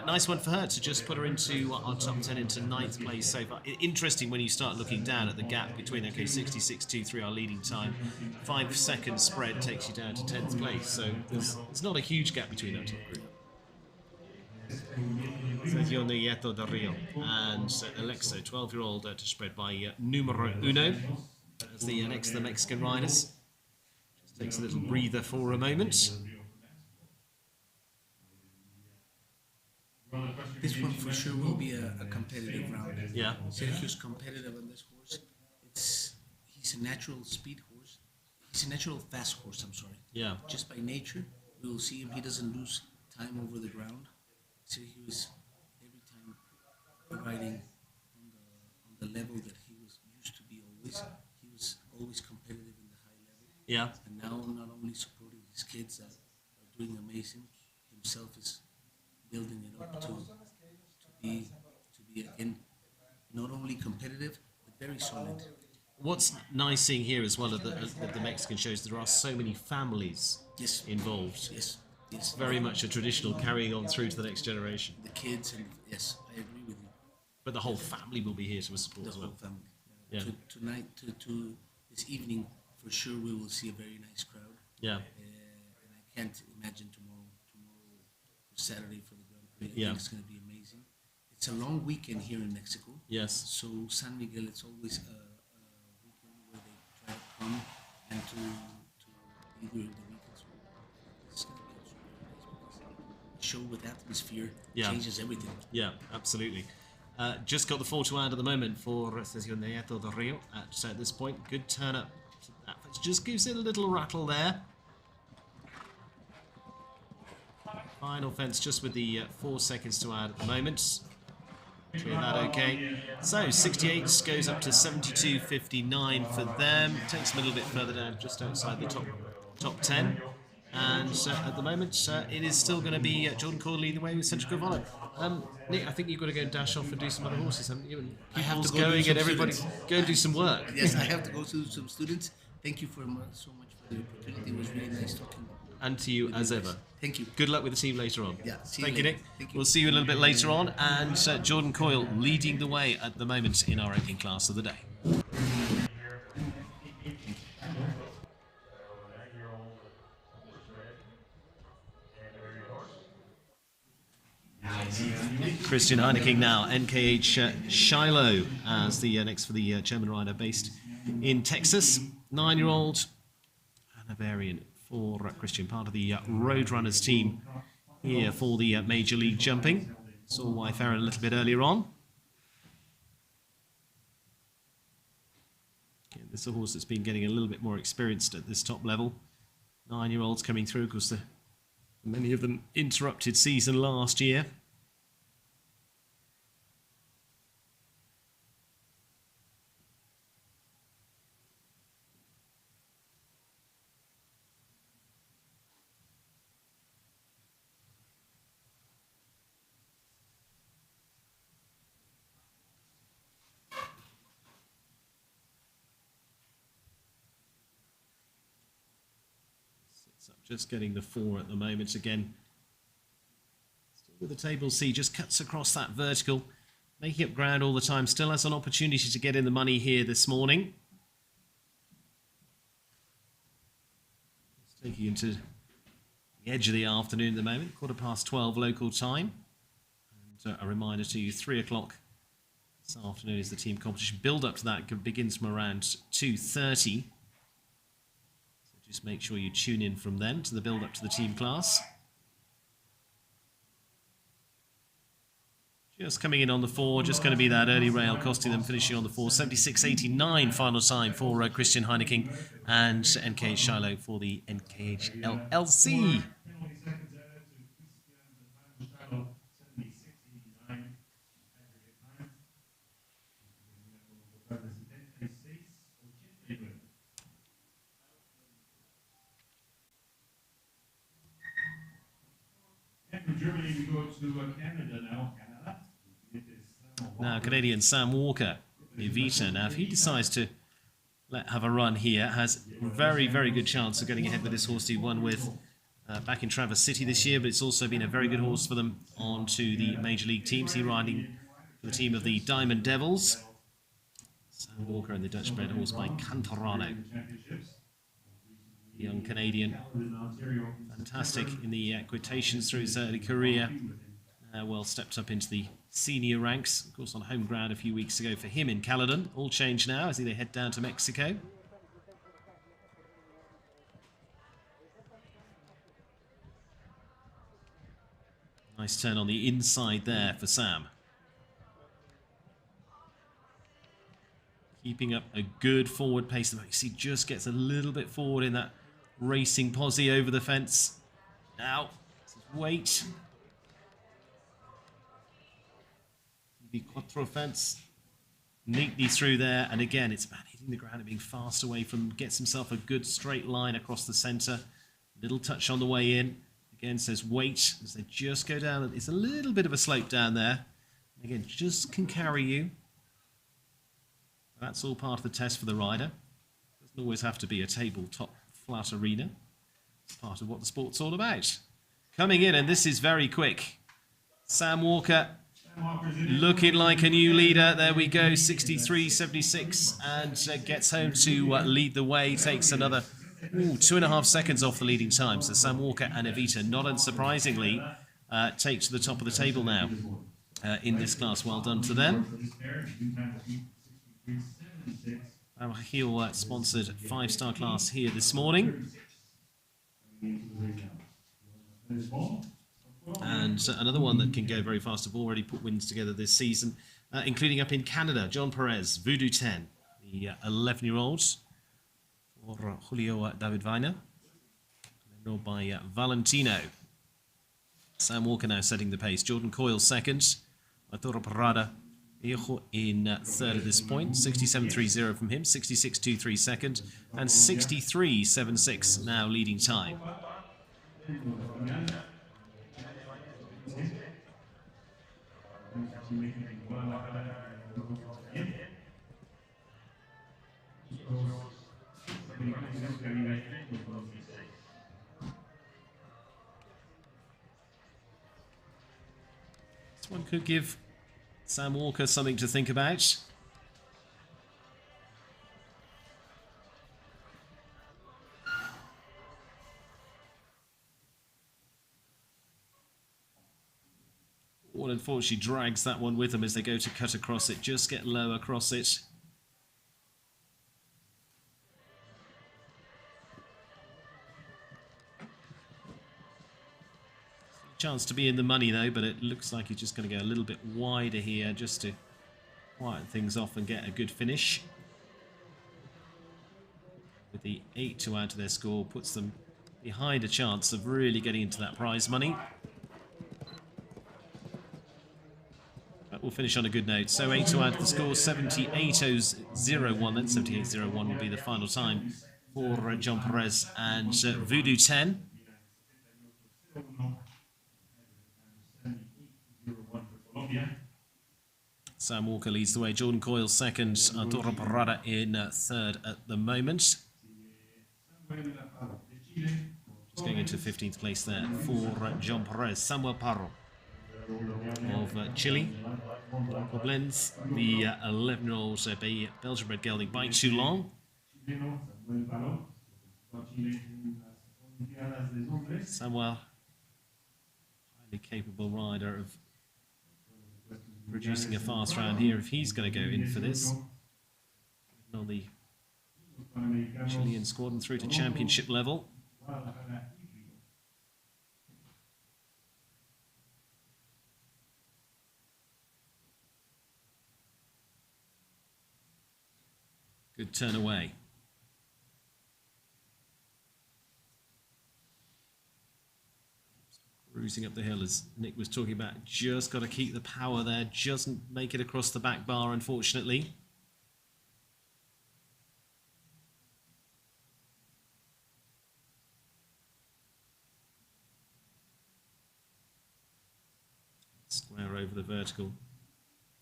Nice one for her to just put her into our top 10 into 9th place so far. Interesting when you start looking down at the gap between, 66.23 our leading time. 5 second spread takes you down to 10th place. So there's not a huge gap between that top group. Sergio Nieto del Rio and Alexo, 12-year-old, to spread by Numero Uno as the next of the Mexican riders. Just takes a little breather for a moment. this one for sure will be a competitive round. Yeah. Sergio's competitive on this horse. He's a natural speed horse. He's a natural fast horse, I'm sorry. Yeah. Just by nature, we will see him. He doesn't lose time over the ground. Sergio is every time riding on the level that he was used to be always. He was always competitive in the high level. Yeah. And now not only supporting his kids that are doing amazing, himself is building it up to be again not only competitive but very solid. What's nice seeing here as well at the Mexican shows, there are so many families involved. Yes. Very much a traditional carrying on through to the next generation. The kids and yes, I agree with you. But the whole family will be here to support The as well. whole family. Yeah. Tonight, to this evening, for sure we will see a very nice crowd. Yeah. And I can't imagine tomorrow for Saturday for the Grand Prix. I Yeah. think it's going to be amazing. It's a long weekend here in Mexico. Yes. So San Miguel, it's always a weekend where they try to come and to be during the weekend. So it's going to be also very nice because a show with atmosphere changes everything. Yeah, absolutely. Just got the 4 to add at the moment for Sergio Nieto del Rio at this point. Good turn up. That just gives it a little rattle there. Final fence just with the 4 seconds to add at the moment. Clear that okay. So 68 goes up to 72.59 for them. Takes them a little bit further down, just outside the top 10. And at the moment, it is still going to be Jordan Coyle leading the way with Central Cavallo. Nick, I think you've got to go and dash off and do some other horses, haven't you? And I have to go going do and some everybody students. go and do some work. Yes, I have to go to some students. Thank you so much for the opportunity. It was really nice talking. And to you as ever. Thank you. Good luck with the team later on. Yeah, see you Thank you, later. Nick. Thank you. We'll see you a little bit later on. And Jordan Coyle leading the way at the moment in our ranking class of the day. Christian Heineken now, NKH Shiloh as the next for the German rider based in Texas. 9-year-old Hanoverian for Christian, part of the Roadrunners team here for the Major League Jumping. Saw Wyfarren a little bit earlier on. Again, It's a horse that's been getting a little bit more experienced at this top level. 9-year-olds coming through, because many of them interrupted season last year. Just getting the 4 at the moment again. Still with the table C, just cuts across that vertical, making up ground all the time. Still has an opportunity to get in the money here this morning. It's taking into the edge of the afternoon at the moment, 12:15 local time. And a reminder to you, 3 o'clock this afternoon is the team competition. Build up to that begins from around 2:30. Just make sure you tune in from then to the build-up to the team class. Just coming in on the 4, just going to be that early rail costing them, finishing on the 4. 76.89 final time for Christian Heineking and NKH Shiloh for the NKH LLC. From Germany, we go to Canada now. Now, Canadian Sam Walker, Evita. Now, if he decides to have a run here, has very, very good chance of getting ahead with this horse he won with back in Traverse City this year, but it's also been a very good horse for them onto the Major League teams. He's riding for the team of the Diamond Devils. Sam Walker and the Dutch-bred horse by Cantarano. Young Canadian, fantastic in the quotations through his early career. Well stepped up into the senior ranks, of course on home ground a few weeks ago for him in Caledon. All changed now as they head down to Mexico. Nice turn on the inside there for Sam. Keeping up a good forward pace. You see, just gets a little bit forward in that racing posse over the fence. Now, wait. The Quattro fence neatly through there, and again, it's about hitting the ground and being fast away from. Gets himself a good straight line across the centre. Little touch on the way in. Again, says wait as they just go down. It's a little bit of a slope down there. Again, just can carry you. That's all part of the test for the rider. Doesn't always have to be a tabletop flat arena. It's part of what the sport's all about. Coming in, and this is very quick. Sam Walker looking like a new leader. There we go, 63.76, and gets home to lead the way. Takes another 2.5 seconds off the leading time. So Sam Walker and Evita, not unsurprisingly, take to the top of the table now in this class. Well done to them. Our heel sponsored 5-star class here this morning. And another one that can go very fast. Have already put wins together this season, including up in Canada. John Perez, Voodoo 10, the 11-year-olds for Julio David Weiner, rode by Valentino. Sam Walker now setting the pace. Jordan Coyle second. Arturo Parada in third at this point. 67.30 from him. 66.23 second. And 63.76 now leading time. This one could give Sam Walker something to think about. Well, unfortunately drags that one with them as they go to cut across it. Just get low across it. Chance to be in the money though, but it looks like he's just going to go a little bit wider here just to quieten things off and get a good finish. The 8 to add to their score puts them behind a chance of really getting into that prize money. But we'll finish on a good note. So 8 to add to the score, 78.01. Then 78.01 will be the final time for John Perez and Voodoo 10. Sam Walker leads the way. Jordan Coyle second. Arturo Parada in third at the moment. Just going into 15th place there for John Perez. Samuel Parro of Chile. Koblenz, the 11-year-old Belgian-bred gelding by Toulon. Samuel, highly capable rider of producing a fast round here if he's going to go in for this. On the Chilean squad and through to championship level. Good turn away. Cruising up the hill, as Nick was talking about. Just got to keep the power there. Just make it across the back bar, unfortunately. Square over the vertical.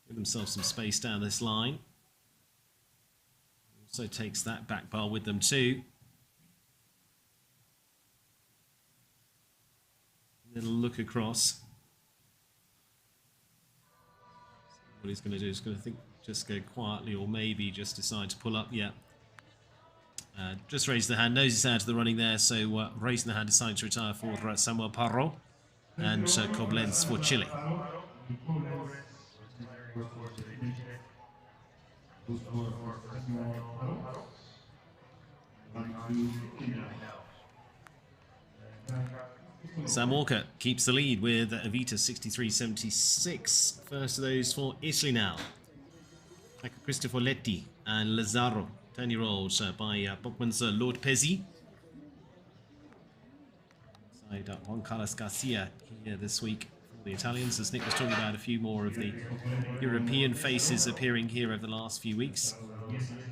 Give themselves some space down this line. Also takes that back bar with them too. Little look across. What he's going to do is going to think, just go quietly, or maybe just decide to pull up. Yeah. Just raised the hand, knows he's out of the running there, so raising the hand, deciding to retire for Samuel Parro and Koblenz for Chile. Sam Walker keeps the lead with Avita 63.76. First of those for Italy now. Christopher Letti and Lazzaro, 10-year-olds by Bookman's Lord Pezzi. Side Juan Carlos Garcia here this week for the Italians, as Nick was talking about a few more of the European faces appearing here over the last few weeks.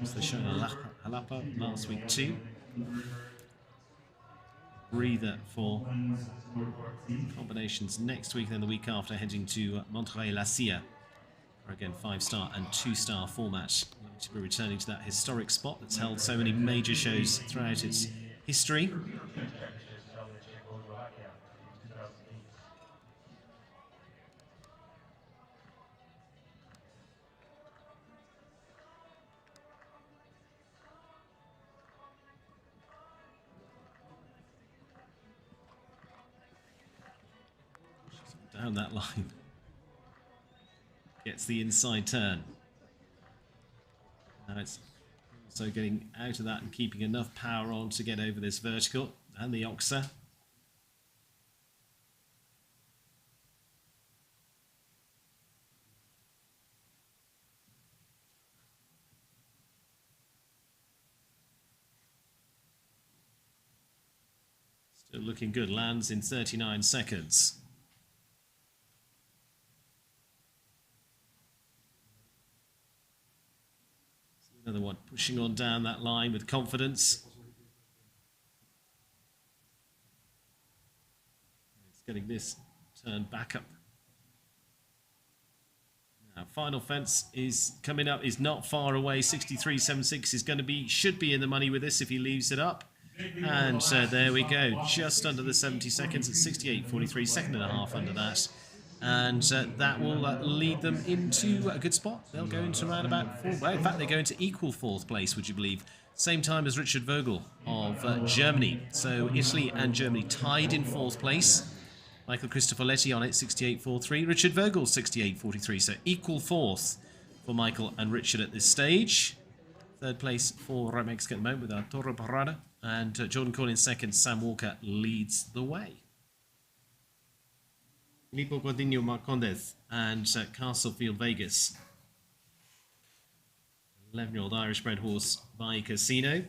So they showed Jalapa last week too. Breather for combinations next week, then the week after heading to Monterrey-La Silla for again 5-star and 2-star format. To be returning to that historic spot that's held so many major shows throughout its history. Down that line. Gets the inside turn. Now it's also getting out of that and keeping enough power on to get over this vertical and the Oxa. Still looking good. Lands in 39 seconds. Another one pushing on down that line with confidence. It's getting this turned back up. Now, final fence is coming up, is not far away. 63.76 is going to be, should be in the money with this if he leaves it up. And there we go, just under the 70 seconds at 68.43, second and a half under that. And that will lead them into a good spot. They'll go into around about fourth. Well, in fact, they go into equal fourth place, would you believe? Same time as Richard Vogel of Germany. So Italy and Germany tied in fourth place. Michael Cristoforetti on it, 68.43. Richard Vogel, 68.43. So equal fourth for Michael and Richard at this stage. Third place for Mexico at the moment with Arturo Parada. And Jordan Coyle in second. Sam Walker leads the way. Filippo Guadagno Marcondes and Castlefield Vegas. 11-year-old Irish bred horse by Casino.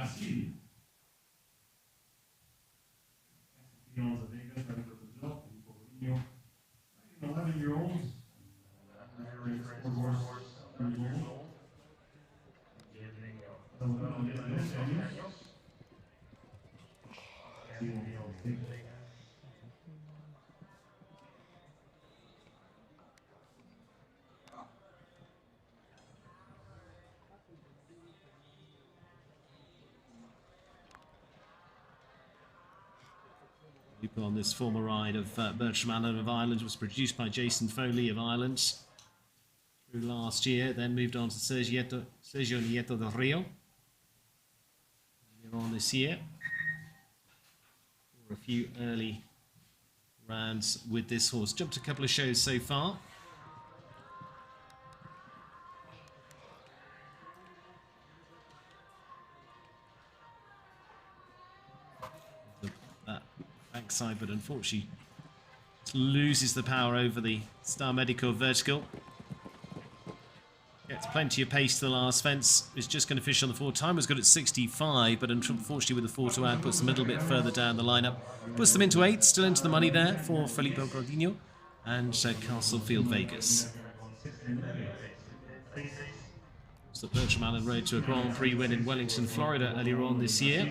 Brasil. Campeões da Vegas, ready for Brazil, Felipe Gordinho. 11-year-olds. On this former ride of Bertram Allen of Ireland was produced by Jason Foley of Ireland through last year, then moved on to Sergio Nieto del Rio earlier on this year for a few early rounds with this horse. Jumped a couple of shows so far. Backside, but unfortunately loses the power over the Star Medico vertical. Gets plenty of pace to the last fence. Is just going to fish on the 4. Time was good at 65, but unfortunately with the 4 to add puts them a little bit further down the lineup. Puts them into 8, still into the money there for Felipe Gordinho and Castlefield Vegas. So Bertram Allen rode to a Grand Prix win in Wellington, Florida earlier on this year.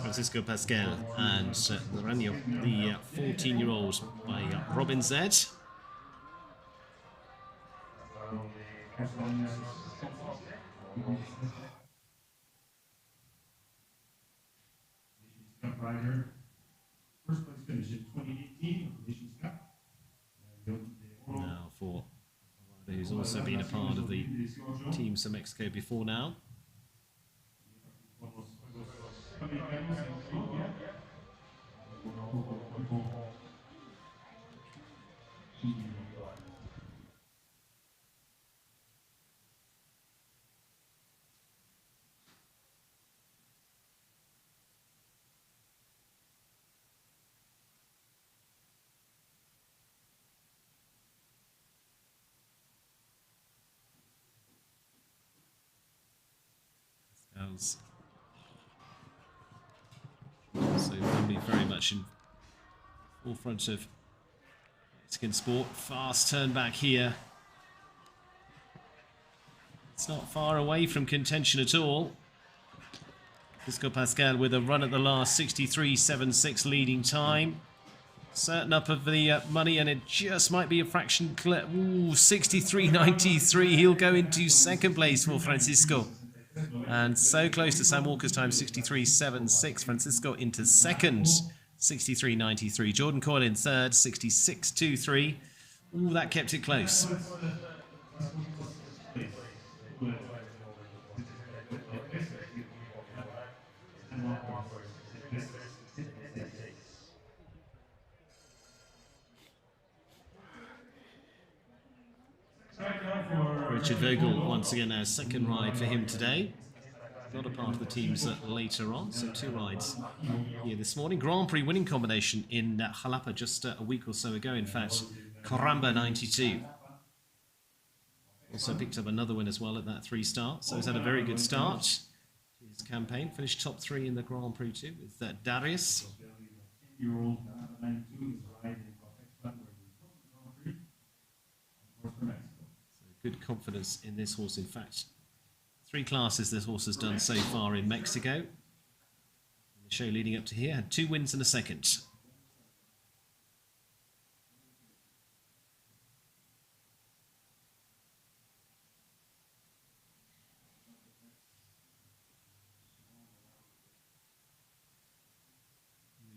Francisco Pascal and Lorenzo, the 14-year-old by Robin Z. Rider, first place finish in 2018 Nations Cup. Now for a rider who's also been a part of the Team San Mexico before now. So probably very much in forefront of Mexican sport. Fast turn back here. It's not far away from contention at all. Francisco Pascal with a run at the last, 63.76 leading time. Certain up of the money, and it just might be a fraction clear. Ooh, 63.93. He'll go into second place for Francisco. And so close to Sam Walker's time, 63.76. Francisco into second, 63.93. Jordan Coyle in third, 66.23. Ooh, that kept it close. Richard Vogel once again our second ride for him today. Not a part of the teams later on, so 2 rides here this morning. Grand Prix winning combination in Jalapa just a week or so ago, in fact. Caramba 92. Also picked up another win as well at that 3-star, so he's had a very good start to his campaign. Finished top 3 in the Grand Prix too with Darius. Good confidence in this horse. In fact, 3 classes this horse has done so far in Mexico. In the show leading up to here, had 2 wins and a second.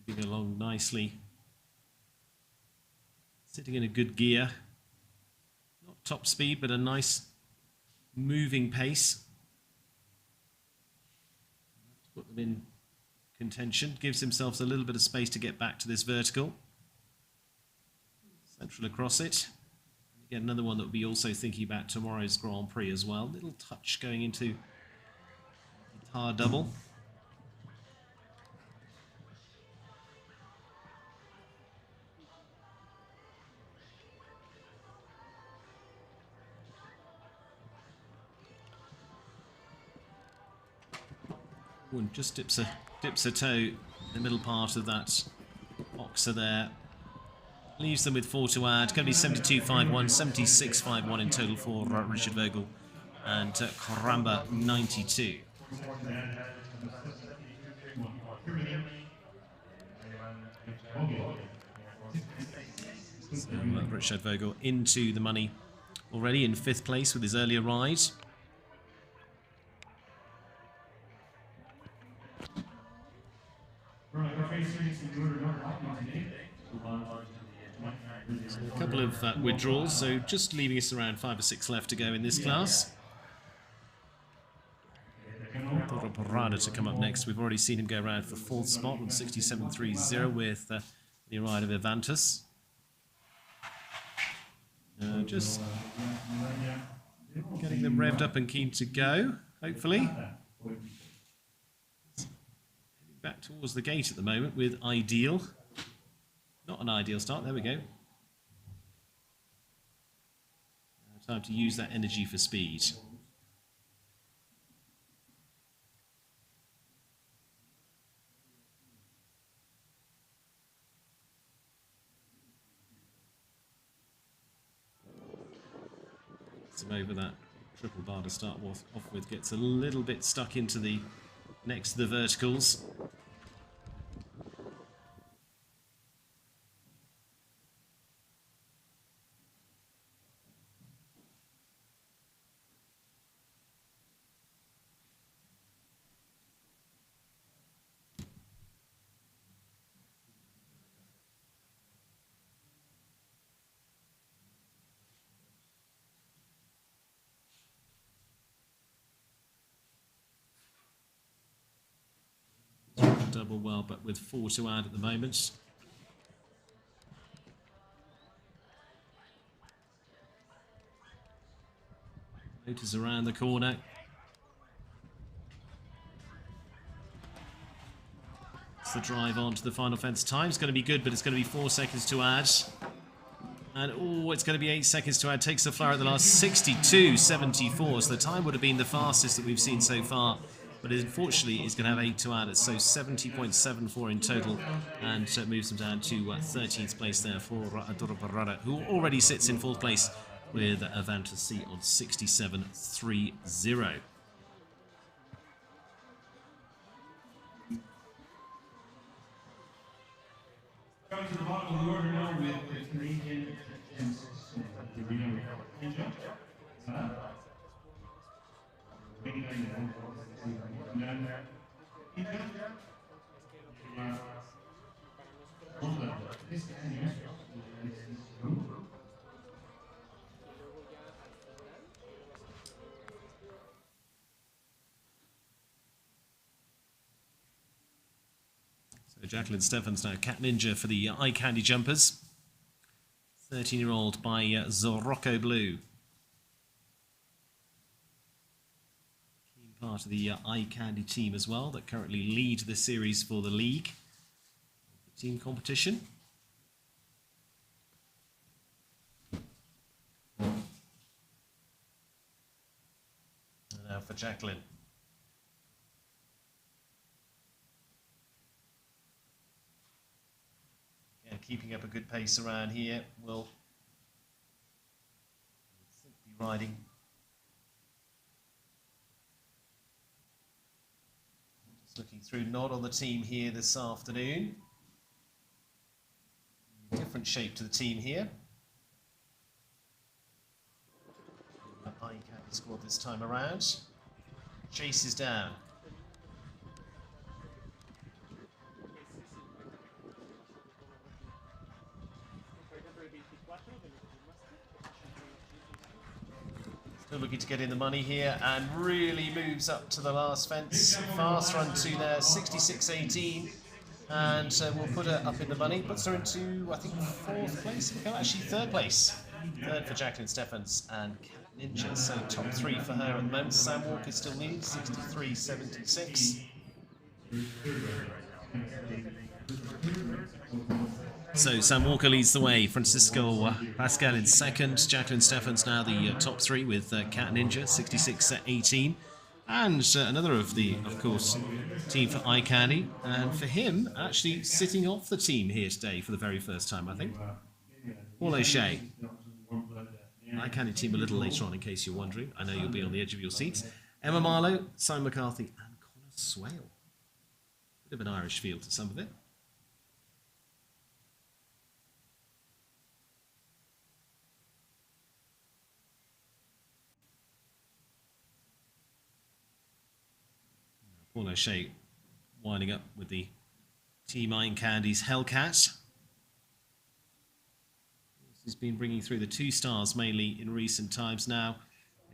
Moving along nicely. Sitting in a good gear. Top speed, but a nice moving pace. Put them in contention. Gives himself a little bit of space to get back to this vertical. Central across it. And again, another one that will be also thinking about tomorrow's Grand Prix as well. Little touch going into guitar double. and just dips a toe in the middle part of that boxer there. Leaves them with 4 to add. Going to be 72-5-1, 76-5-1 in total for Richard Vogel and Karamba 92. So Richard Vogel into the money already in 5th place with his earlier ride. So a couple of withdrawals, so just leaving us around 5 or 6 left to go in this class. Parada to come up next. We've already seen him go around for 4th spot on 67.30 with the ride of Evantus. Just getting them revved up and keen to go, hopefully. Heading back towards the gate at the moment with Ideal. Not an ideal start, there we go. Time to use that energy for speed. Over that triple bar to start off with, gets a little bit stuck into the next to the verticals. Double well, but with 4 to add at the moment. Motors around the corner. It's the drive on to the final fence. Time's going to be good, but it's going to be 4 seconds to add. And oh, it's going to be 8 seconds to add. Takes the flower at the last, 62.74. So the time would have been the fastest that we've seen so far. But unfortunately, it's going to have 8 to add. So 70.74 in total, and moves them down to 13th place there for Adoro Parada, who already sits in 4th place with Avantus C on 67.30. Coming to the bottom of the order now with the Canadian So Jacqueline Stephens now Cat Ninja for the Eye Candy Jumpers. 13-year-old by Zorocco Blue. Keen part of the Eye Candy team as well, that currently lead the series for the league. The team competition. And now for Jacqueline. Keeping up a good pace around here, will be riding. Just looking through, not on the team here this afternoon. Different shape to the team here. The Eye Candy squad this time around. Chase is down. Still looking to get in the money here, and really moves up to the last fence. Fast run to there, 66.18, and we'll put her up in the money. Puts her into, I think, 4th place. No, actually 3rd place. 3rd for Jacqueline Stephens and Cat Ninja. So top 3 for her at the moment. Sam Walker still leads, 63.76. So Sam Walker leads the way, Francisco Pascal in 2nd, Jacqueline Stephens now the top 3 with Cat Ninja, 66.18. And another of course, team for Eye Candy. And for him, actually sitting off the team here today for the very first time, I think. Paul O'Shea. Eye Candy team a little later on, in case you're wondering. I know you'll be on the edge of your seats. Emma Marlowe, Simon McCarthy, and Connor Swale. Bit of an Irish feel to some of it. Paul O'Shea winding up with the Team Eye Candy's Hellcat. He's been bringing through the 2 stars mainly in recent times now.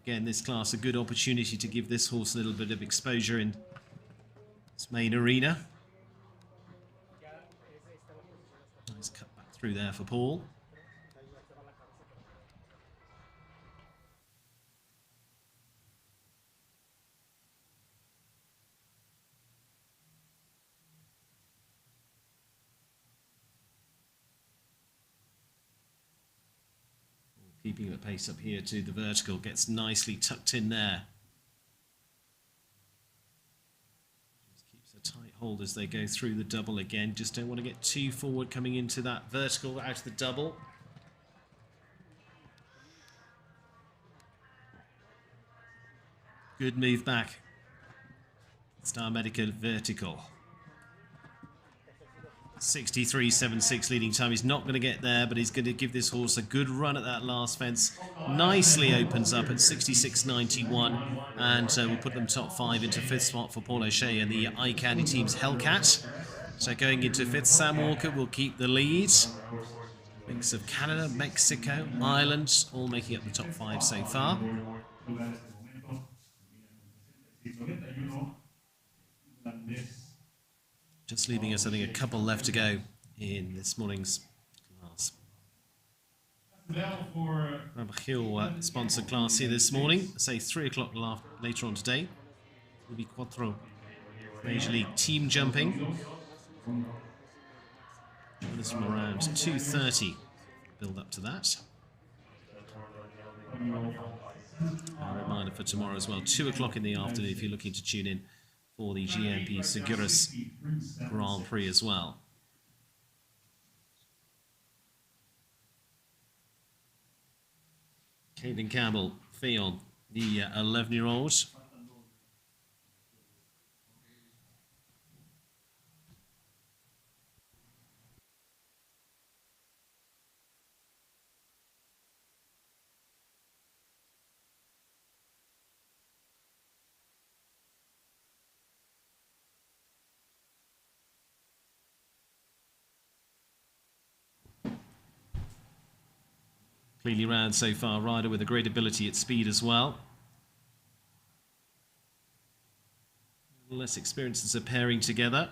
Again, this class a good opportunity to give this horse a little bit of exposure in its main arena. Nice cut back through there for Paul. Keeping the pace up here to the vertical, gets nicely tucked in there. Just keeps a tight hold as they go through the double again. Just don't want to get too forward coming into that vertical out of the double. Good move back. Star Medica vertical. 63.76 leading time. He's not going to get there, but he's going to give this horse a good run at that last fence. Nicely opens up at 66.91, and we'll put them top 5 into 5th spot for Paul O'Shea and the Eye Candy team's Hellcat. So going into 5th, Sam Walker will keep the lead. Mix of Canada, Mexico, Ireland, all making up the top 5 so far. Just leaving us, I think, a couple left to go in this morning's class. Bambajio sponsored class here this morning. Say 3 o'clock later on today. Will be Quattro Major League team jumping. This from around 2:30. Build up to that. A reminder for tomorrow as well, 2 o'clock in the afternoon if you're looking to tune in for the GMP Seguros Grand Prix as well. Caitlin Campbell, Fion, the 11-year-old. Cleanly round so far, rider with a great ability at speed as well. Less experiences are pairing together.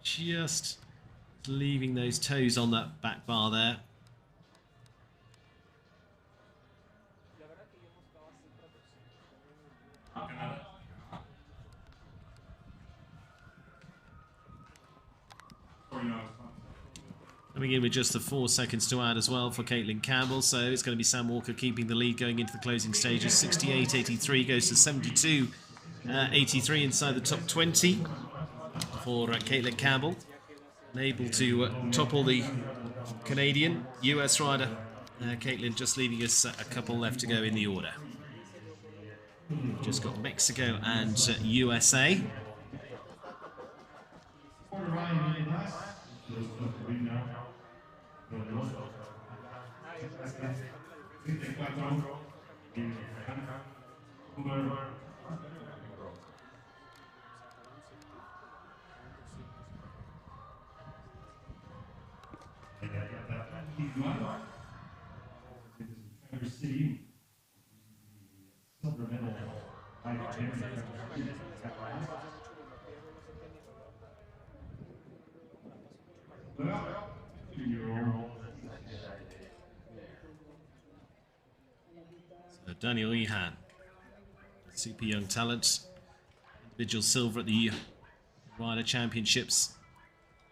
Just leaving those toes on that back bar there. Coming in with just the 4 seconds to add as well for Caitlin Campbell, so it's going to be Sam Walker keeping the lead going into the closing stages. 68.83 goes to 72.83 inside the top 20 for Caitlin Campbell. And able to topple the Canadian US rider. Caitlin just leaving us a couple left to go in the order. We've just got Mexico and USA. Daniel Ehan, super young talent, individual silver at the Rider Championships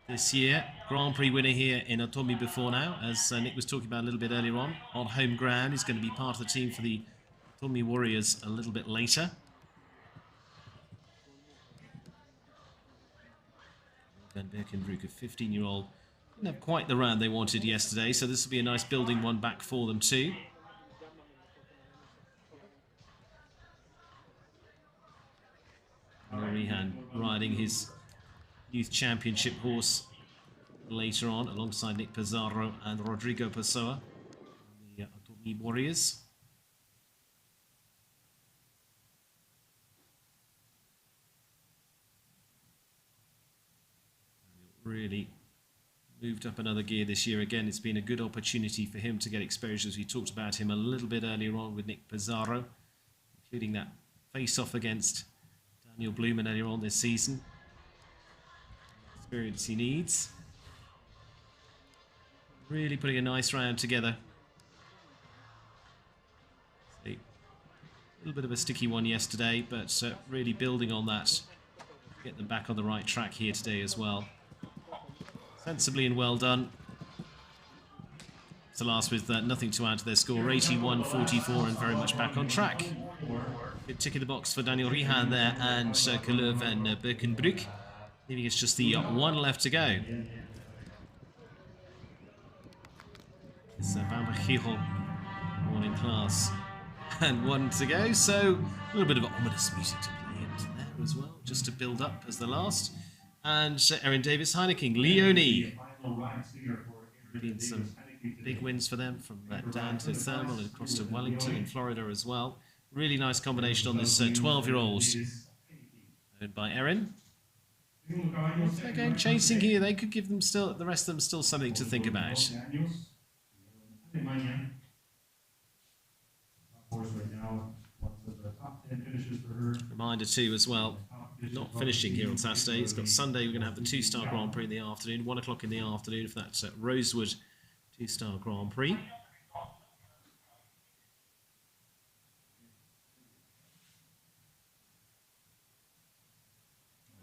this year. Grand Prix winner here in Otomi before now, as Nick was talking about a little bit earlier on home ground. He's going to be part of the team for the Otomi Warriors a little bit later. Van Berkenbroek, a 15-year-old, didn't have quite the round they wanted yesterday, so this will be a nice building one back for them too. Rihan riding his youth championship horse later on alongside Nick Pizarro and Rodrigo Pessoa, the Otomi Warriors. Really moved up another gear this year again. It's been a good opportunity for him to get exposure, as we talked about him a little bit earlier on with Nick Pizarro, including that face-off against Daniel Blumen earlier on this season. Experience he needs. Really putting a nice round together. A little bit of a sticky one yesterday, but really building on that. Get them back on the right track here today as well. Sensibly and well done. So last with nothing to add to their score, 81-44, and very much back on track. Good tick in the box for Daniel Rihan there and Kalov and Berkenbroek, leaving us just the one left to go. It's Banbajio, one in class, and one to go. So a little bit of ominous music to play into there as well, just to build up as the last. And Erin Davis Heineken, Leone. Been some big wins for them from down to Thermal and across to Wellington in Florida as well. Really nice combination on this 12-year-old, owned by Erin. If they're going chasing here, they could give them the rest of them still something to think about. Reminder too as well, not finishing here on Saturday. It's got Sunday, we're going to have the 2-star Grand Prix in the afternoon, 1 o'clock in the afternoon for that Rosewood 2-star Grand Prix.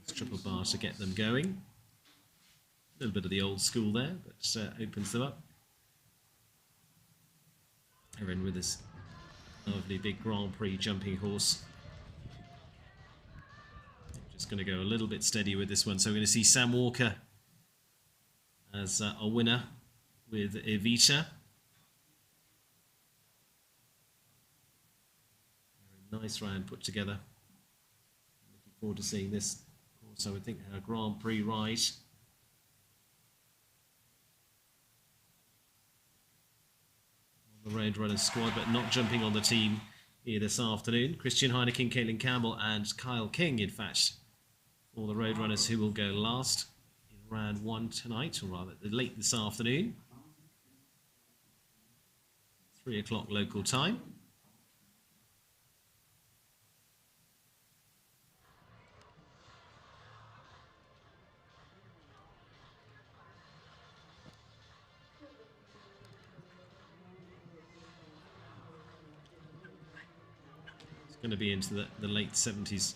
Nice triple bar to get them going. A little bit of the old school there, but opens them up. Erin with this lovely big Grand Prix jumping horse. Just going to go a little bit steady with this one. So we're going to see Sam Walker as a winner with Evita. Very nice round put together. Looking forward to seeing this. Also, I would think a Grand Prix ride. On the Roadrunners squad, but not jumping on the team here this afternoon. Christian Heineken, Caitlin Campbell and Kyle King, in fact, for the Roadrunners, who will go last in round 1 tonight, or rather late this afternoon. 3 o'clock local time. It's going to be into the late 70s.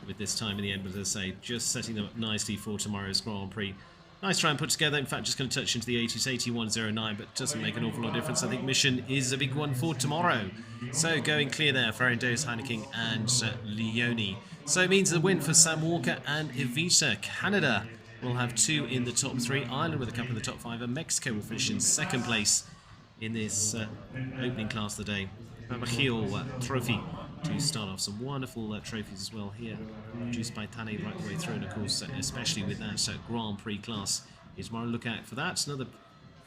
With this time in the end, but as I say, just setting them up nicely for tomorrow's Grand Prix. Nice try and put together. In fact, just going to touch into the 80s, 81.09, but doesn't make an awful lot of difference. I think Mission is a big one for tomorrow. So going clear there for Erin Davis Heineken and Leone. So it means a win for Sam Walker and Evita. Canada will have 2 in the top 3. Ireland with a couple in the top 5, and Mexico will finish in 2nd place in this opening class of the day. Banbajio trophy to start off. Some wonderful trophies as well here, produced by Tane right the way through, and of course especially with that Grand Prix class is tomorrow. Look out for that. Another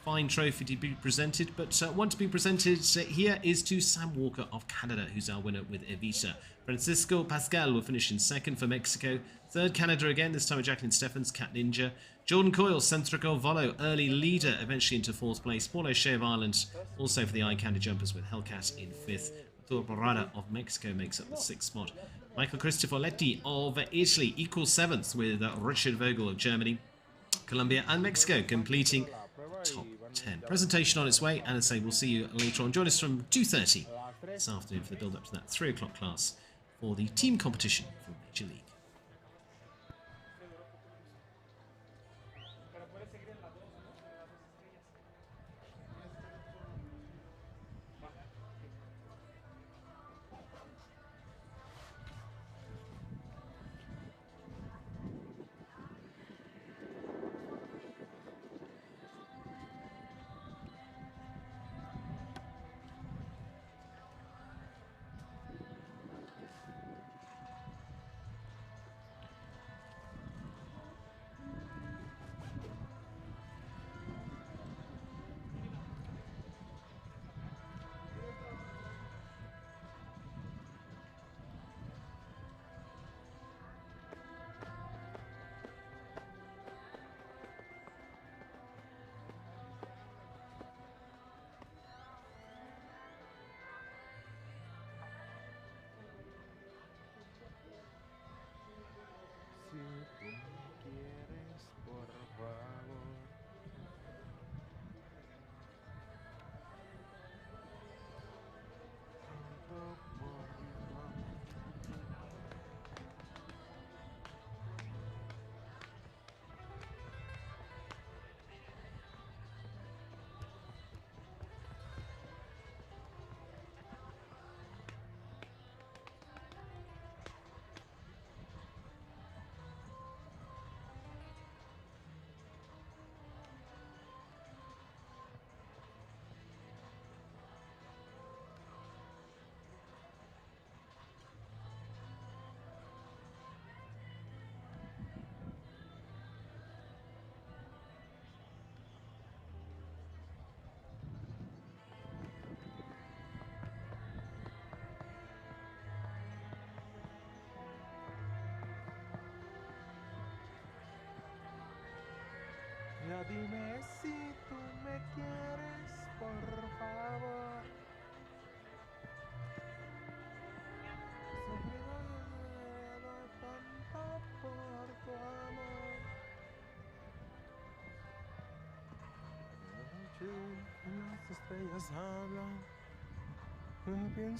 fine trophy to be presented, but one to be presented here is to Sam Walker of Canada, who's our winner with Evita. Francisco Pascal will finish in 2nd for Mexico. 3rd Canada again, this time with Jacqueline Stephens, Cat Ninja. Jordan Coyle, Centrico Volo, early leader, eventually into 4th place. Paul O'Shea of Ireland, also for the Eye Candy Jumpers with Hellcat in 5th. Parada of Mexico makes up the 6th spot. Michael Cristoforetti of Italy equals 7th with Richard Vogel of Germany. Colombia and Mexico completing the top 10. Presentation on its way, and as I say, we'll see you later on. Join us from 2:30 this afternoon for the build-up to that 3 o'clock class for the team competition for Major League. semblant un bien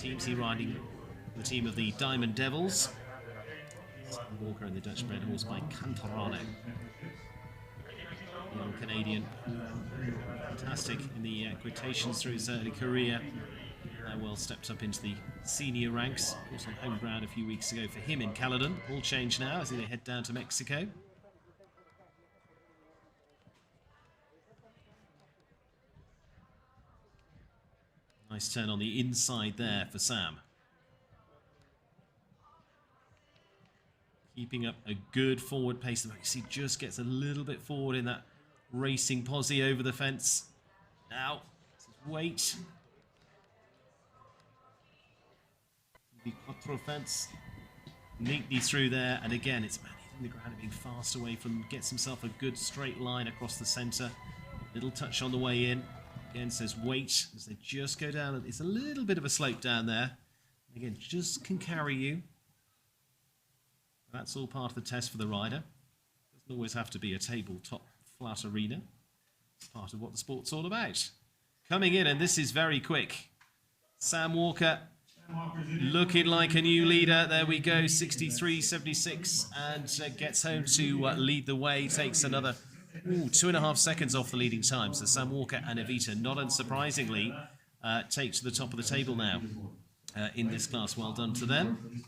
teams. He riding the team of the Diamond Devils. Walker and the Dutch bred horse by Cantarano. Young Canadian. Fantastic in the equitations through his early career. Now well stepped up into the senior ranks. Of course on home ground a few weeks ago for him in Caledon. All changed now as they head down to Mexico. Nice turn on the inside there for Sam. Keeping up a good forward pace. You see, just gets a little bit forward in that racing posse over the fence. Now, wait. The quattro fence. Neatly through there. And again, it's man hitting the ground and being fast away from, gets himself a good straight line across the centre. Little touch on the way in. Again, says wait as they just go down. It's a little bit of a slope down there. Again, just can carry you. That's all part of the test for the rider. Doesn't always have to be a tabletop flat arena. It's part of what the sport's all about. Coming in, and this is very quick. Sam Walker looking like a new leader. There we go, 63.76, and gets home to lead the way. Takes another 2.5 seconds off the leading time. So Sam Walker and Evita, not unsurprisingly, take to the top of the table now in this class. Well done to them.